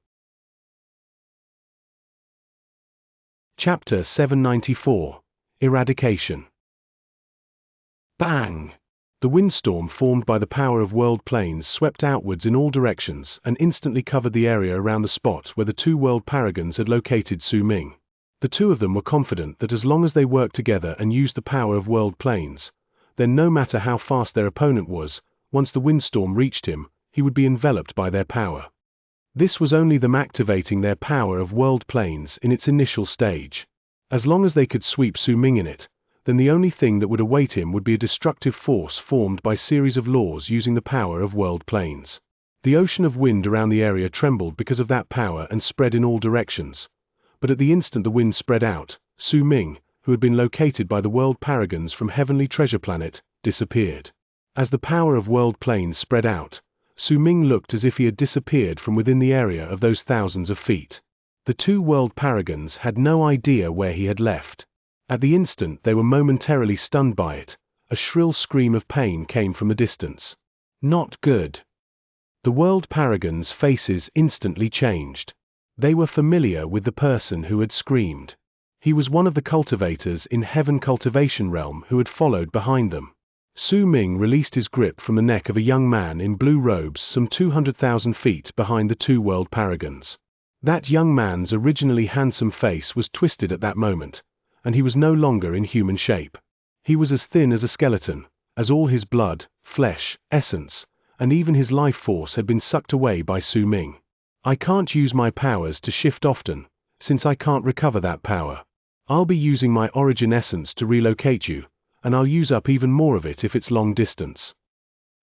Chapter 794. Eradication. Bang! The windstorm formed by the power of world planes swept outwards in all directions and instantly covered the area around the spot where the two world paragons had located Su Ming. The two of them were confident that as long as they worked together and used the power of world planes, then no matter how fast their opponent was, once the windstorm reached him, he would be enveloped by their power. This was only them activating their power of world planes in its initial stage. As long as they could sweep Su Ming in it, then the only thing that would await him would be a destructive force formed by series of laws using the power of world planes. The ocean of wind around the area trembled because of that power and spread in all directions. But at the instant the wind spread out, Su Ming, who had been located by the world paragons from Heavenly Treasure Planet, disappeared. As the power of world planes spread out, Su Ming looked as if he had disappeared from within the area of those thousands of feet. The two world paragons had no idea where he had left. At the instant they were momentarily stunned by it, a shrill scream of pain came from the distance. Not good. The world paragons' faces instantly changed. They were familiar with the person who had screamed. He was one of the cultivators in Heaven Cultivation Realm who had followed behind them. Su Ming released his grip from the neck of a young man in blue robes some 200,000 feet behind the two world paragons. That young man's originally handsome face was twisted at that moment, and he was no longer in human shape. He was as thin as a skeleton, as all his blood, flesh, essence, and even his life force had been sucked away by Su Ming. I can't use my powers to shift often, since I can't recover that power. I'll be using my origin essence to relocate you, and I'll use up even more of it if it's long distance.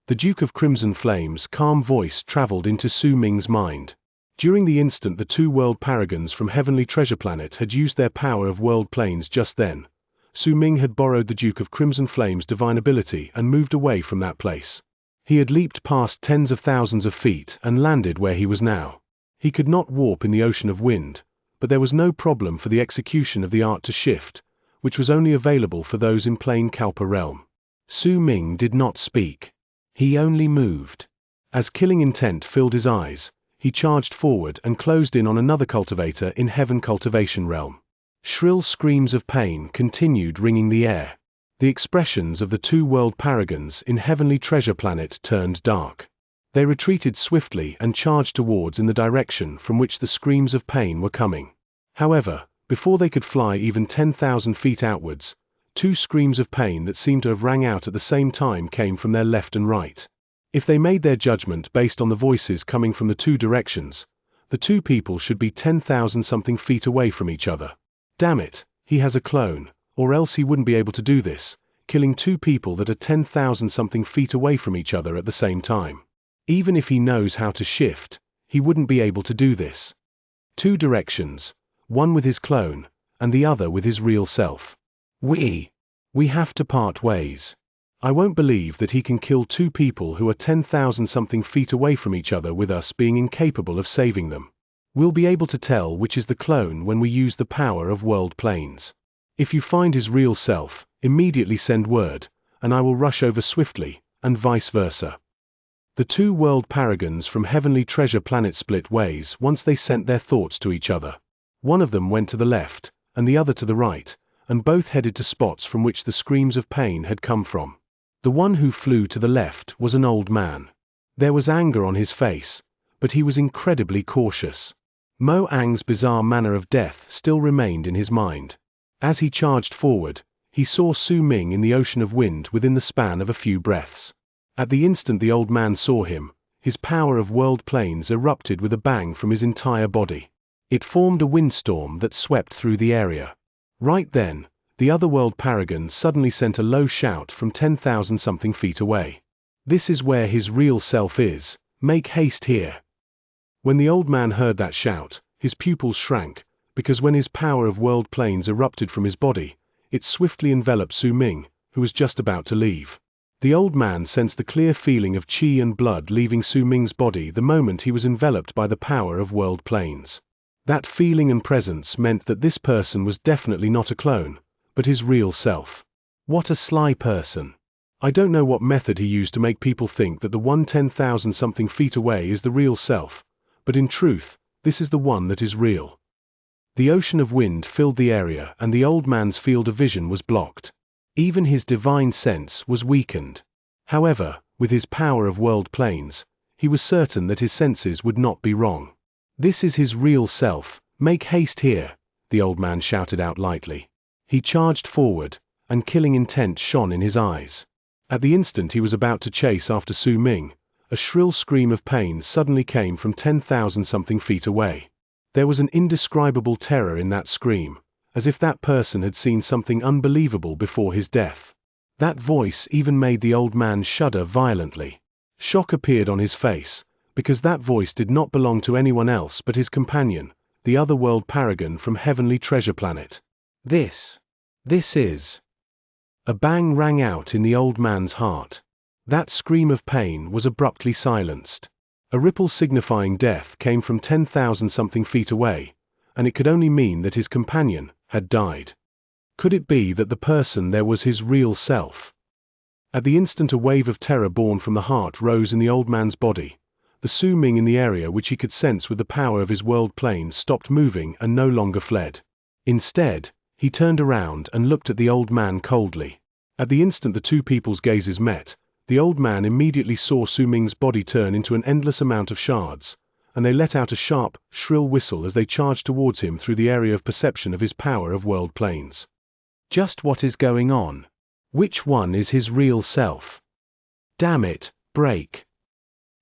The Duke of Crimson Flame's calm voice traveled into Su Ming's mind. During the instant the two world paragons from Heavenly Treasure Planet had used their power of world planes just then, Su Ming had borrowed the Duke of Crimson Flame's divine ability and moved away from that place. He had leaped past tens of thousands of feet and landed where he was now. He could not warp in the ocean of wind, but there was no problem for the execution of the art to shift, which was only available for those in plain Kalpa realm. Su Ming did not speak. He only moved. As killing intent filled his eyes, he charged forward and closed in on another cultivator in Heaven Cultivation realm. Shrill screams of pain continued ringing the air. The expressions of the two world paragons in Heavenly Treasure Planet turned dark. They retreated swiftly and charged towards in the direction from which the screams of pain were coming. However, before they could fly even 10,000 feet outwards, two screams of pain that seemed to have rang out at the same time came from their left and right. If they made their judgment based on the voices coming from the two directions, the two people should be 10,000 something feet away from each other. Damn it, he has a clone, or else he wouldn't be able to do this, killing two people that are 10,000 something feet away from each other at the same time. Even if he knows how to shift, he wouldn't be able to do this. Two directions, one with his clone, and the other with his real self. We have to part ways. I won't believe that he can kill two people who are 10,000 something feet away from each other with us being incapable of saving them. We'll be able to tell which is the clone when we use the power of world planes. If you find his real self, immediately send word, and I will rush over swiftly, and vice versa. The two world paragons from Heavenly Treasure Planet split ways once they sent their thoughts to each other. One of them went to the left, and the other to the right, and both headed to spots from which the screams of pain had come from. The one who flew to the left was an old man. There was anger on his face, but he was incredibly cautious. Mo Ang's bizarre manner of death still remained in his mind. As he charged forward, he saw Su Ming in the ocean of wind within the span of a few breaths. At the instant the old man saw him, his power of world planes erupted with a bang from his entire body. It formed a windstorm that swept through the area. Right then, the other world paragon suddenly sent a low shout from 10,000 something feet away. This is where his real self is, make haste here. When the old man heard that shout, his pupils shrank, because when his power of world planes erupted from his body, it swiftly enveloped Su Ming, who was just about to leave. The old man sensed the clear feeling of qi and blood leaving Su Ming's body the moment he was enveloped by the power of world planes. That feeling and presence meant that this person was definitely not a clone, but his real self. What a sly person. I don't know what method he used to make people think that the one 10,000 something feet away is the real self, but in truth, this is the one that is real. The ocean of wind filled the area and the old man's field of vision was blocked. Even his divine sense was weakened. However, with his power of world planes, he was certain that his senses would not be wrong. This is his real self, make haste here, the old man shouted out lightly. He charged forward, and killing intent shone in his eyes. At the instant he was about to chase after Su Ming, a shrill scream of pain suddenly came from 10,000 something feet away. There was an indescribable terror in that scream, as if that person had seen something unbelievable before his death. That voice even made the old man shudder violently. Shock appeared on his face, because that voice did not belong to anyone else but his companion, the other world paragon from Heavenly Treasure Planet. This is. A bang rang out in the old man's heart. That scream of pain was abruptly silenced. A ripple signifying death came from 10,000 something feet away, and it could only mean that his companion had died. Could it be that the person there was his real self? At the instant a wave of terror born from the heart rose in the old man's body. The Su Ming in the area which he could sense with the power of his world plane stopped moving and no longer fled. Instead, he turned around and looked at the old man coldly. At the instant the two people's gazes met, the old man immediately saw Su Ming's body turn into an endless amount of shards, and they let out a sharp, shrill whistle as they charged towards him through the area of perception of his power of world planes. Just what is going on? Which one is his real self? Damn it, break.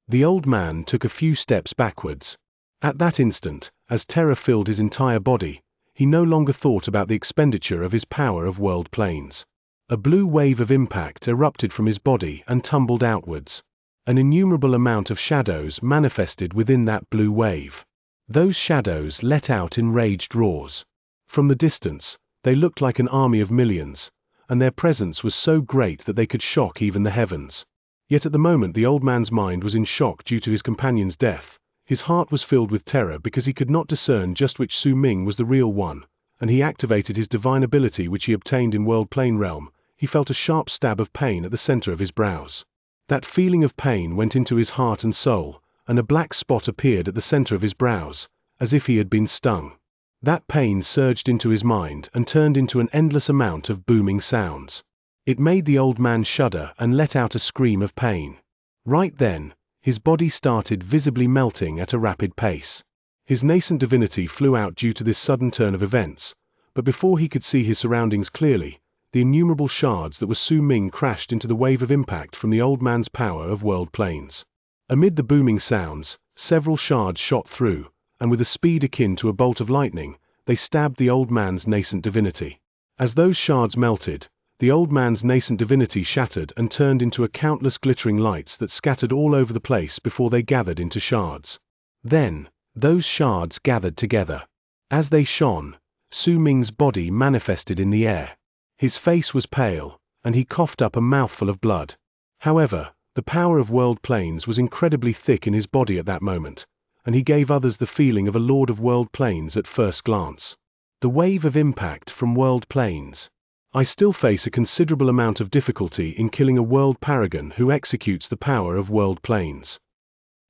The old man took a few steps backwards. At that instant, as terror filled his entire body, he no longer thought about the expenditure of his power of world planes. A blue wave of impact erupted from his body and tumbled outwards. An innumerable amount of shadows manifested within that blue wave. Those shadows let out enraged roars. From the distance, They looked like an army of millions, and their presence was so great that they could shock even the heavens. Yet at the moment the old man's mind was in shock due to his companion's death. His heart was filled with terror because he could not discern just which Su Ming was the real one, and he activated his divine ability which he obtained in World Plane Realm. He felt a sharp stab of pain at the center of his brows. That feeling of pain went into his heart and soul, and a black spot appeared at the center of his brows, as if he had been stung. That pain surged into his mind and turned into an endless amount of booming sounds. It made the old man shudder and let out a scream of pain. Right then, his body started visibly melting at a rapid pace. His nascent divinity flew out due to this sudden turn of events, but before he could see his surroundings clearly, the innumerable shards that were Su Ming crashed into the wave of impact from the old man's power of world planes. Amid the booming sounds, several shards shot through, and with a speed akin to a bolt of lightning, they stabbed the old man's nascent divinity. As those shards melted, the old man's nascent divinity shattered and turned into a countless glittering lights that scattered all over the place before they gathered into shards. Then, those shards gathered together. As they shone, Su Ming's body manifested in the air. His face was pale, and he coughed up a mouthful of blood. However, the power of world planes was incredibly thick in his body at that moment, and he gave others the feeling of a lord of world planes at first glance. The wave of impact from world planes. I still face a considerable amount of difficulty in killing a world paragon who executes the power of world planes.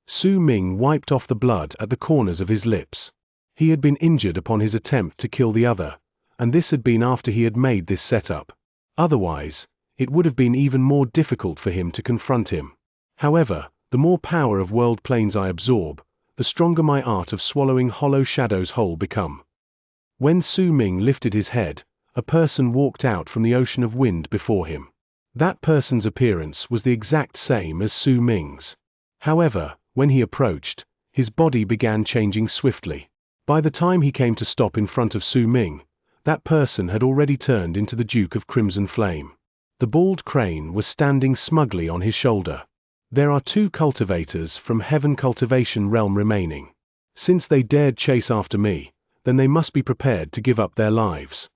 Su Ming wiped off the blood at the corners of his lips. He had been injured upon his attempt to kill the other, and this had been after he had made this setup. Otherwise, it would have been even more difficult for him to confront him. However, the more power of world planes I absorb, the stronger my art of swallowing hollow shadows whole become. When Su Ming lifted his head, a person walked out from the ocean of wind before him. That person's appearance was the exact same as Su Ming's. However, when he approached, his body began changing swiftly. By the time he came to stop in front of Su Ming, that person had already turned into the Duke of Crimson Flame. The bald crane was standing smugly on his shoulder. There are 2 cultivators from Heaven Cultivation Realm remaining. Since they dared chase after me, then they must be prepared to give up their lives.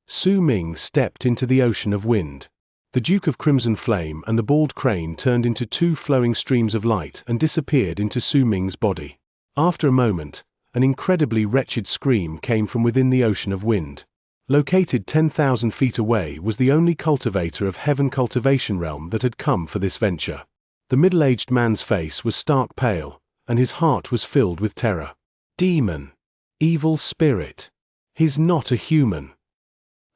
Su Ming stepped into the ocean of wind. The Duke of Crimson Flame and the bald crane turned into 2 flowing streams of light and disappeared into Su Ming's body. After a moment, an incredibly wretched scream came from within the ocean of wind. Located 10,000 feet away was the only cultivator of Heaven Cultivation Realm that had come for this venture. The middle-aged man's face was stark pale, and his heart was filled with terror. Demon. Evil spirit. He's not a human.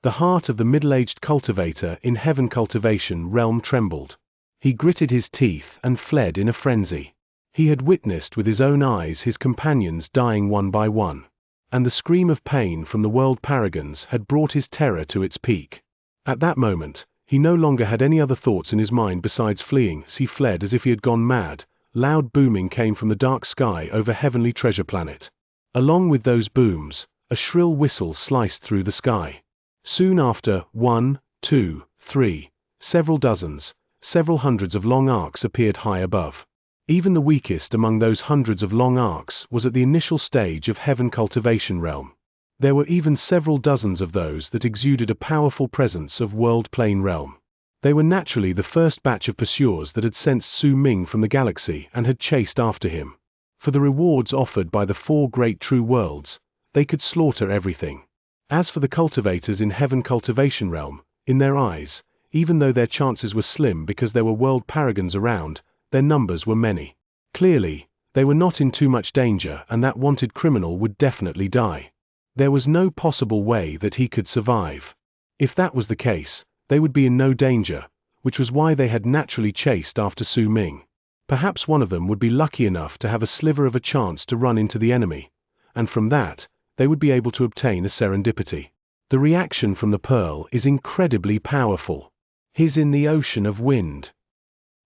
The heart of the middle-aged cultivator in Heaven Cultivation Realm trembled. He gritted his teeth and fled in a frenzy. He had witnessed with his own eyes his companions dying one by one, and the scream of pain from the world paragons had brought his terror to its peak. At that moment, he no longer had any other thoughts in his mind besides fleeing. He fled as if he had gone mad. Loud booming came from the dark sky over Heavenly Treasure Planet. Along with those booms, a shrill whistle sliced through the sky. Soon after, 1, 2, 3, several dozens, several hundreds of long arcs appeared high above. Even the weakest among those hundreds of long arcs was at the initial stage of Heaven Cultivation Realm. There were even several dozens of those that exuded a powerful presence of World Plane Realm. They were naturally the first batch of pursuers that had sensed Su Ming from the galaxy and had chased after him. For the rewards offered by the 4 great true worlds, they could slaughter everything. As for the cultivators in Heaven Cultivation Realm, in their eyes, even though their chances were slim because there were world paragons around, their numbers were many. Clearly, they were not in too much danger and that wanted criminal would definitely die. There was no possible way that he could survive. If that was the case, they would be in no danger, which was why they had naturally chased after Su Ming. Perhaps one of them would be lucky enough to have a sliver of a chance to run into the enemy, and from that, they would be able to obtain a serendipity. The reaction from the pearl is incredibly powerful. He's in the ocean of wind.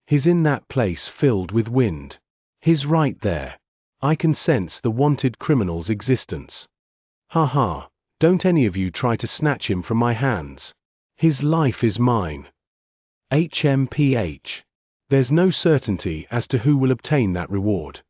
He's in that place filled with wind. He's right there. I can sense the wanted criminal's existence. Ha ha, don't any of you try to snatch him from my hands. His life is mine. HMPH. There's no certainty as to who will obtain that reward.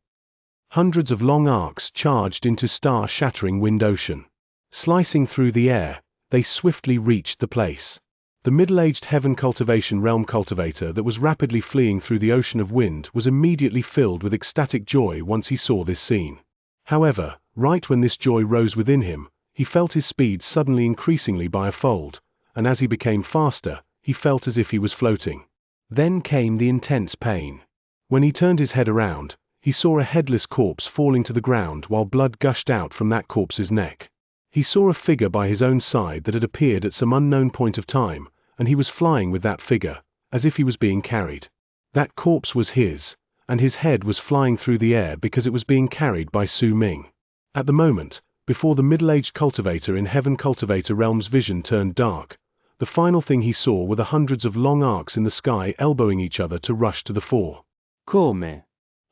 Hundreds of long arcs charged into star-shattering wind ocean. Slicing through the air, They swiftly reached the place. The middle-aged Heaven Cultivation Realm cultivator that was rapidly fleeing through the ocean of wind was immediately filled with ecstatic joy once he saw this scene. However, right when this joy rose within him, he felt his speed suddenly increasingly by a fold, and as he became faster, he felt as if he was floating. Then came the intense pain. When he turned his head around, he saw a headless corpse falling to the ground while blood gushed out from that corpse's neck. He saw a figure by his own side that had appeared at some unknown point of time, and he was flying with that figure, as if he was being carried. That corpse was his, and his head was flying through the air because it was being carried by Su Ming. At the moment, before the middle-aged cultivator in Heaven Cultivator Realm's vision turned dark, the final thing he saw were the hundreds of long arcs in the sky elbowing each other to rush to the fore. Come.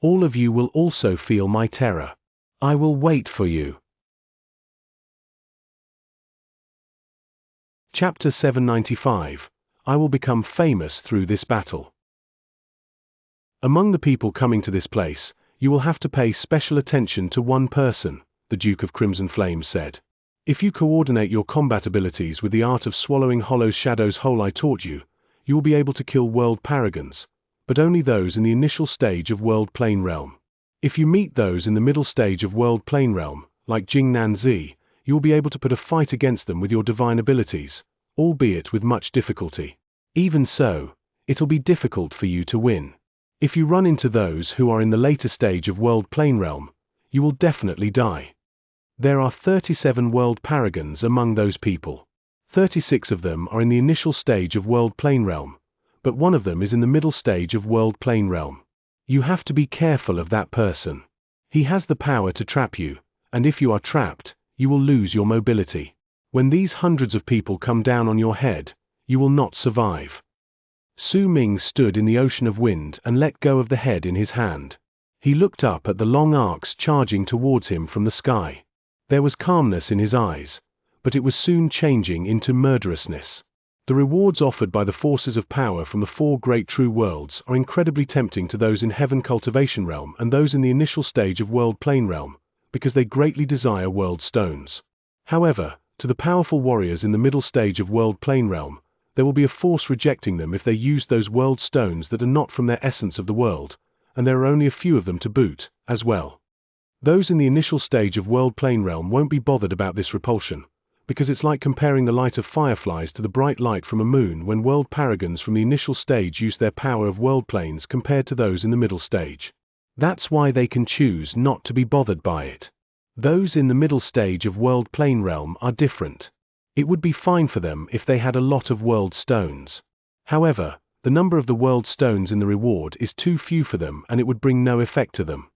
All of you will also feel my terror. I will wait for you. Chapter 795. I will become famous through this battle. Among the people coming to this place, you will have to pay special attention to one person, the Duke of Crimson Flames said. If you coordinate your combat abilities with the art of swallowing hollow shadows whole I taught you, you will be able to kill world paragons, but only those in the initial stage of World Plane Realm. If you meet those in the middle stage of World Plane Realm, like Jing Nanzi, you will be able to put a fight against them with your divine abilities, albeit with much difficulty. Even so, it'll be difficult for you to win. If you run into those who are in the later stage of World Plane Realm, you will definitely die. There are 37 world paragons among those people. 36 of them are in the initial stage of World Plane Realm, but one of them is in the middle stage of World Plane Realm. You have to be careful of that person. He has the power to trap you, and if you are trapped, you will lose your mobility. When these hundreds of people come down on your head, you will not survive. Su Ming stood in the ocean of wind and let go of the head in his hand. He looked up at the long arcs charging towards him from the sky. There was calmness in his eyes, but it was soon changing into murderousness. The rewards offered by the forces of power from the four great true worlds are incredibly tempting to those in Heaven Cultivation Realm and those in the initial stage of World Plane Realm, because they greatly desire world stones. However, to the powerful warriors in the middle stage of World Plane Realm, there will be a force rejecting them if they use those world stones that are not from their essence of the world, and there are only a few of them to boot, as well. Those in the initial stage of World Plane Realm won't be bothered about this repulsion, because it's like comparing the light of fireflies to the bright light from a moon when world paragons from the initial stage use their power of world planes compared to those in the middle stage. That's why they can choose not to be bothered by it. Those in the middle stage of World Plane Realm are different. It would be fine for them if they had a lot of world stones. However, the number of the world stones in the reward is too few for them and it would bring no effect to them.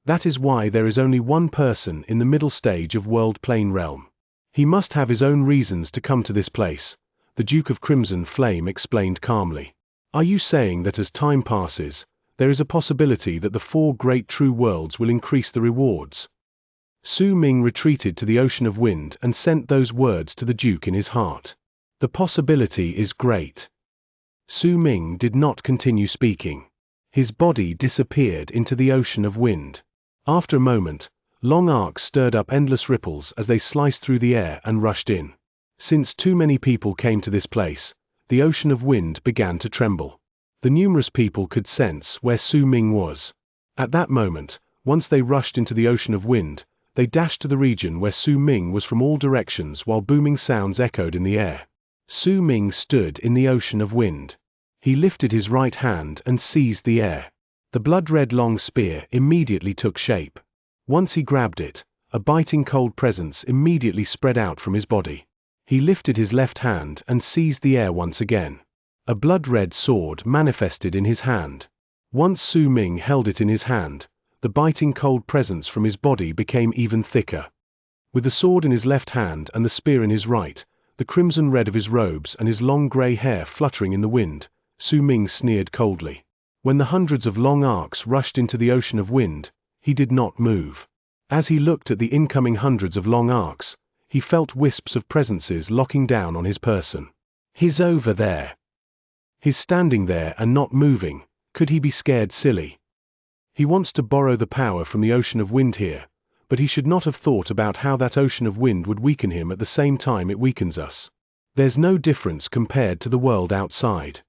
That is why there is only one person in the middle stage of World Plane Realm. He must have his own reasons to come to this place, the Duke of Crimson Flame explained calmly. Are you saying that as time passes, there is a possibility that the four great true worlds will increase the rewards? Su Ming retreated to the ocean of wind and sent those words to the Duke in his heart. The possibility is great. Su Ming did not continue speaking. His body disappeared into the ocean of wind. After a moment, long arcs stirred up endless ripples as they sliced through the air and rushed in. Since too many people came to this place, the ocean of wind began to tremble. The numerous people could sense where Su Ming was. At that moment, once they rushed into the ocean of wind, they dashed to the region where Su Ming was from all directions while booming sounds echoed in the air. Su Ming stood in the ocean of wind. He lifted his right hand and seized the air. The blood-red long spear immediately took shape. Once he grabbed it, a biting cold presence immediately spread out from his body. He lifted his left hand and seized the air once again. A blood-red sword manifested in his hand. Once Su Ming held it in his hand, the biting cold presence from his body became even thicker. With the sword in his left hand and the spear in his right, the crimson red of his robes and his long grey hair fluttering in the wind, Su Ming sneered coldly. When the hundreds of long arcs rushed into the ocean of wind, he did not move. As he looked at the incoming hundreds of long arcs, he felt wisps of presences locking down on his person. He's over there. He's standing there and not moving. Could he be scared silly? He wants to borrow the power from the ocean of wind here, but he should not have thought about how that ocean of wind would weaken him at the same time it weakens us. There's no difference compared to the world outside.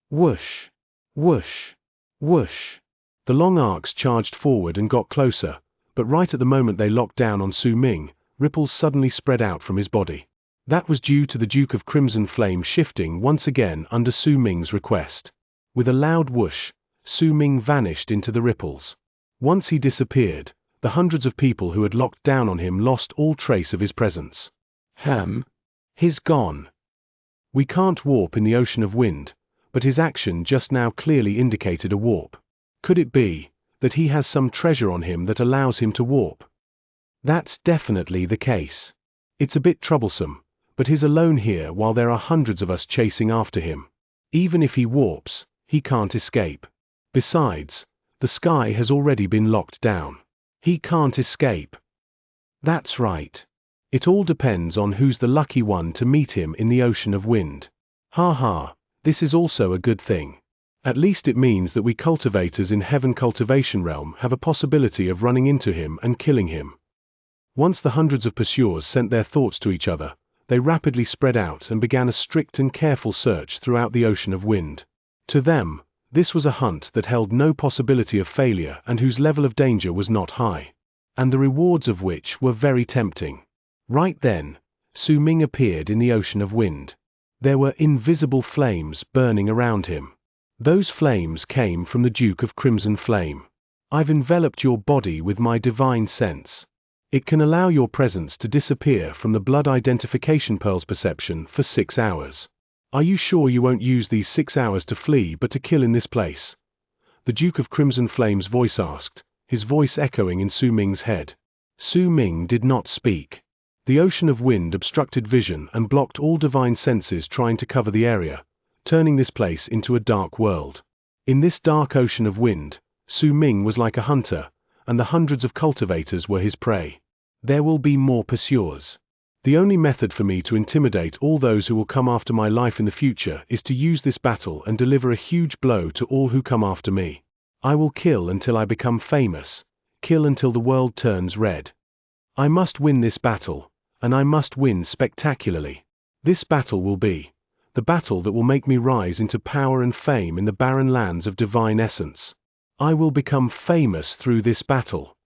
Whoosh! Whoosh! Whoosh! The long arcs charged forward and got closer, but right at the moment they locked down on Su Ming, ripples suddenly spread out from his body. That was due to the Duke of Crimson Flame shifting once again under Su Ming's request. With a loud whoosh, Su Ming vanished into the ripples. Once he disappeared, the hundreds of people who had locked down on him lost all trace of his presence. He's gone. We can't warp in the ocean of wind, but his action just now clearly indicated a warp. Could it be that he has some treasure on him that allows him to warp? That's definitely the case. It's a bit troublesome, but he's alone here while there are hundreds of us chasing after him. Even if he warps, he can't escape. Besides, the sky has already been locked down. He can't escape. That's right. It all depends on who's the lucky one to meet him in the ocean of wind. Ha ha, this is also a good thing. At least it means that we cultivators in Heaven Cultivation Realm have a possibility of running into him and killing him. Once the hundreds of pursuers sent their thoughts to each other, they rapidly spread out and began a strict and careful search throughout the ocean of wind. To them, this was a hunt that held no possibility of failure and whose level of danger was not high, and the rewards of which were very tempting. Right then, Su Ming appeared in the ocean of wind. There were invisible flames burning around him. Those flames came from the Duke of Crimson Flame. I've enveloped your body with my divine sense. It can allow your presence to disappear from the blood identification pearl's perception for 6 hours. Are you sure you won't use these 6 hours to flee but to kill in this place? The Duke of Crimson Flame's voice asked, his voice echoing in Su Ming's head. Su Ming did not speak. The ocean of wind obstructed vision and blocked all divine senses trying to cover the area, turning this place into a dark world. In this dark ocean of wind, Su Ming was like a hunter, and the hundreds of cultivators were his prey. There will be more pursuers. The only method for me to intimidate all those who will come after my life in the future is to use this battle and deliver a huge blow to all who come after me. I will kill until I become famous, kill until the world turns red. I must win this battle, and I must win spectacularly. This battle will be the battle that will make me rise into power and fame in the barren lands of divine essence. I will become famous through this battle.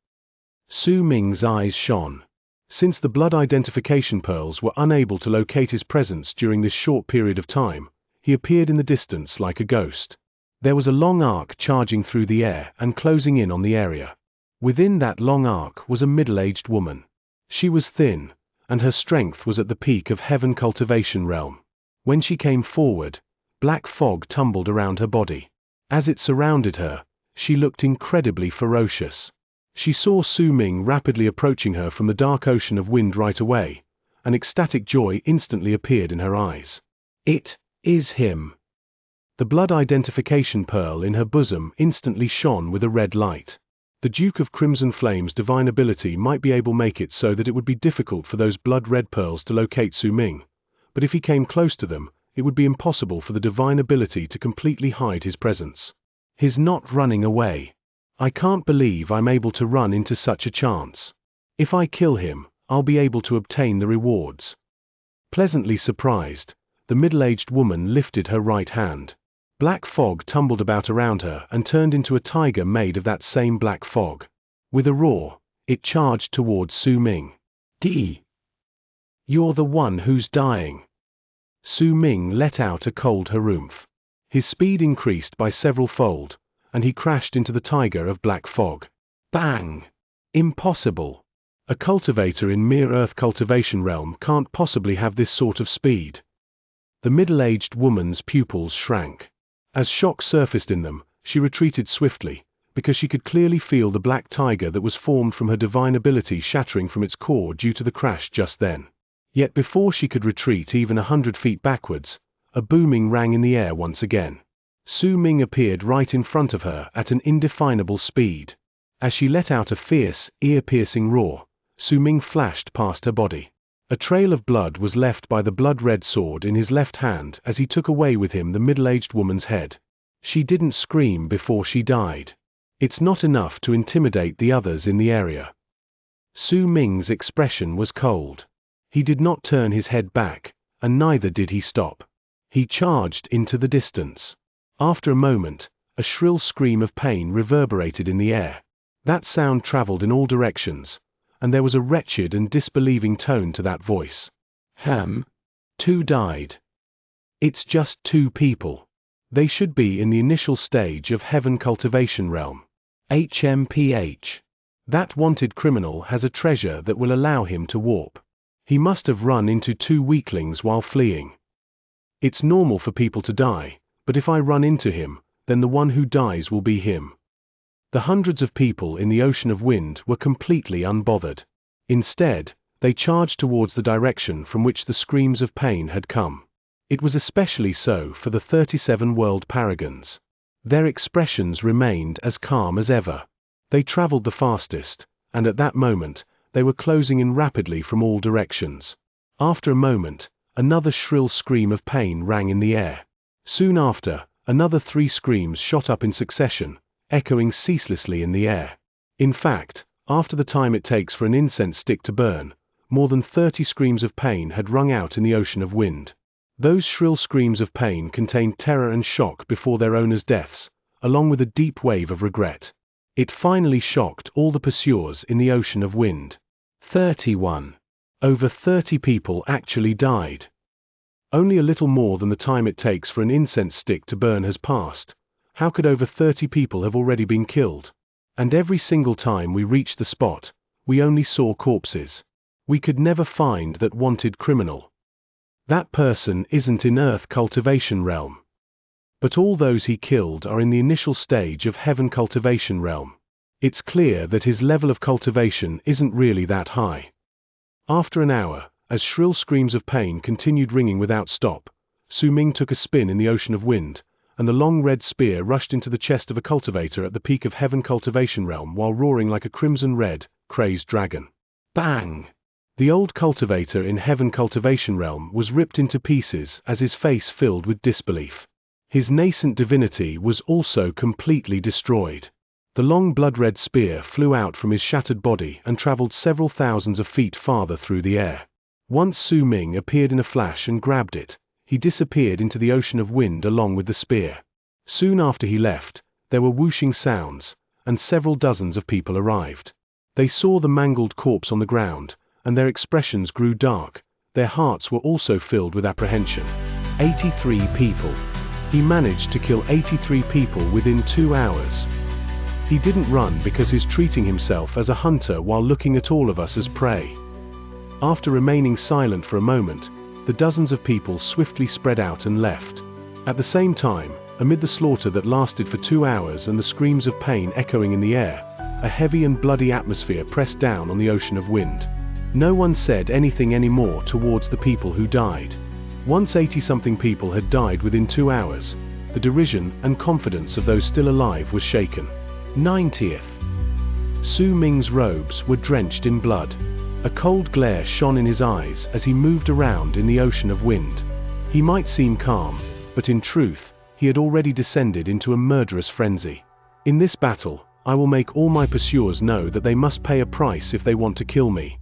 Su Ming's eyes shone. Since the blood identification pearls were unable to locate his presence during this short period of time, he appeared in the distance like a ghost. There was a long arc charging through the air and closing in on the area. Within that long arc was a middle-aged woman. She was thin, and her strength was at the peak of Heaven Cultivation Realm. When she came forward, black fog tumbled around her body. As it surrounded her, she looked incredibly ferocious. She saw Su Ming rapidly approaching her from the dark ocean of wind right away. An ecstatic joy instantly appeared in her eyes. It is him. The blood identification pearl in her bosom instantly shone with a red light. The Duke of Crimson Flame's divine ability might be able to make it so that it would be difficult for those blood-red pearls to locate Su Ming, but if he came close to them, it would be impossible for the divine ability to completely hide his presence. He's not running away. I can't believe I'm able to run into such a chance. If I kill him, I'll be able to obtain the rewards. Pleasantly surprised, the middle-aged woman lifted her right hand. Black fog tumbled about around her and turned into a tiger made of that same black fog. With a roar, it charged towards Su Ming. You're the one who's dying. Su Ming let out a cold harumph. His speed increased by several fold, and he crashed into the tiger of black fog. Bang! Impossible. A cultivator in mere earth cultivation realm can't possibly have this sort of speed. The middle-aged woman's pupils shrank. As shock surfaced in them, she retreated swiftly, because she could clearly feel the black tiger that was formed from her divine ability shattering from its core due to the crash just then. Yet before she could retreat even 100 feet backwards, a booming rang in the air once again. Su Ming appeared right in front of her at an indefinable speed. As she let out a fierce, ear-piercing roar, Su Ming flashed past her body. A trail of blood was left by the blood-red sword in his left hand as he took away with him the middle-aged woman's head. She didn't scream before she died. It's not enough to intimidate the others in the area. Su Ming's expression was cold. He did not turn his head back, and neither did he stop. He charged into the distance. After a moment, a shrill scream of pain reverberated in the air. That sound traveled in all directions, and there was a wretched and disbelieving tone to that voice. 2 died. It's just 2 people. They should be in the initial stage of heaven cultivation realm. HMPH. That wanted criminal has a treasure that will allow him to warp. He must have run into 2 weaklings while fleeing. It's normal for people to die, but if I run into him, then the one who dies will be him. The hundreds of people in the ocean of wind were completely unbothered. Instead, they charged towards the direction from which the screams of pain had come. It was especially so for the 37 world paragons. Their expressions remained as calm as ever. They traveled the fastest, and at that moment, they were closing in rapidly from all directions. After a moment, another shrill scream of pain rang in the air. Soon after, another 3 screams shot up in succession, echoing ceaselessly in the air. In fact, after the time it takes for an incense stick to burn, more than 30 screams of pain had rung out in the ocean of wind. Those shrill screams of pain contained terror and shock before their owners' deaths, along with a deep wave of regret. It finally shocked all the pursuers in the ocean of wind. 31. Over 30 people actually died. Only a little more than the time it takes for an incense stick to burn has passed. How could over 30 people have already been killed? And every single time we reached the spot, we only saw corpses. We could never find that wanted criminal. That person isn't in Earth cultivation realm. But all those he killed are in the initial stage of heaven cultivation realm. It's clear that his level of cultivation isn't really that high. After an hour, as shrill screams of pain continued ringing without stop, Su Ming took a spin in the ocean of wind, and the long red spear rushed into the chest of a cultivator at the peak of heaven cultivation realm while roaring like a crimson-red, crazed dragon. Bang! The old cultivator in heaven cultivation realm was ripped into pieces as his face filled with disbelief. His nascent divinity was also completely destroyed. The long blood-red spear flew out from his shattered body and traveled several thousands of feet farther through the air. Once Su Ming appeared in a flash and grabbed it, he disappeared into the ocean of wind along with the spear. Soon after he left, there were whooshing sounds, and several dozens of people arrived. They saw the mangled corpse on the ground, and their expressions grew dark. Their hearts were also filled with apprehension. 83 people. He managed to kill 83 people within 2 hours. He didn't run because he's treating himself as a hunter while looking at all of us as prey. After remaining silent for a moment, the dozens of people swiftly spread out and left. At the same time, amid the slaughter that lasted for 2 hours and the screams of pain echoing in the air, a heavy and bloody atmosphere pressed down on the ocean of wind. No one said anything anymore towards the people who died. Once 80-something people had died within 2 hours, the derision and confidence of those still alive was shaken. 90th. Su Ming's robes were drenched in blood. A cold glare shone in his eyes as he moved around in the ocean of wind. He might seem calm, but in truth, he had already descended into a murderous frenzy. In this battle, I will make all my pursuers know that they must pay a price if they want to kill me.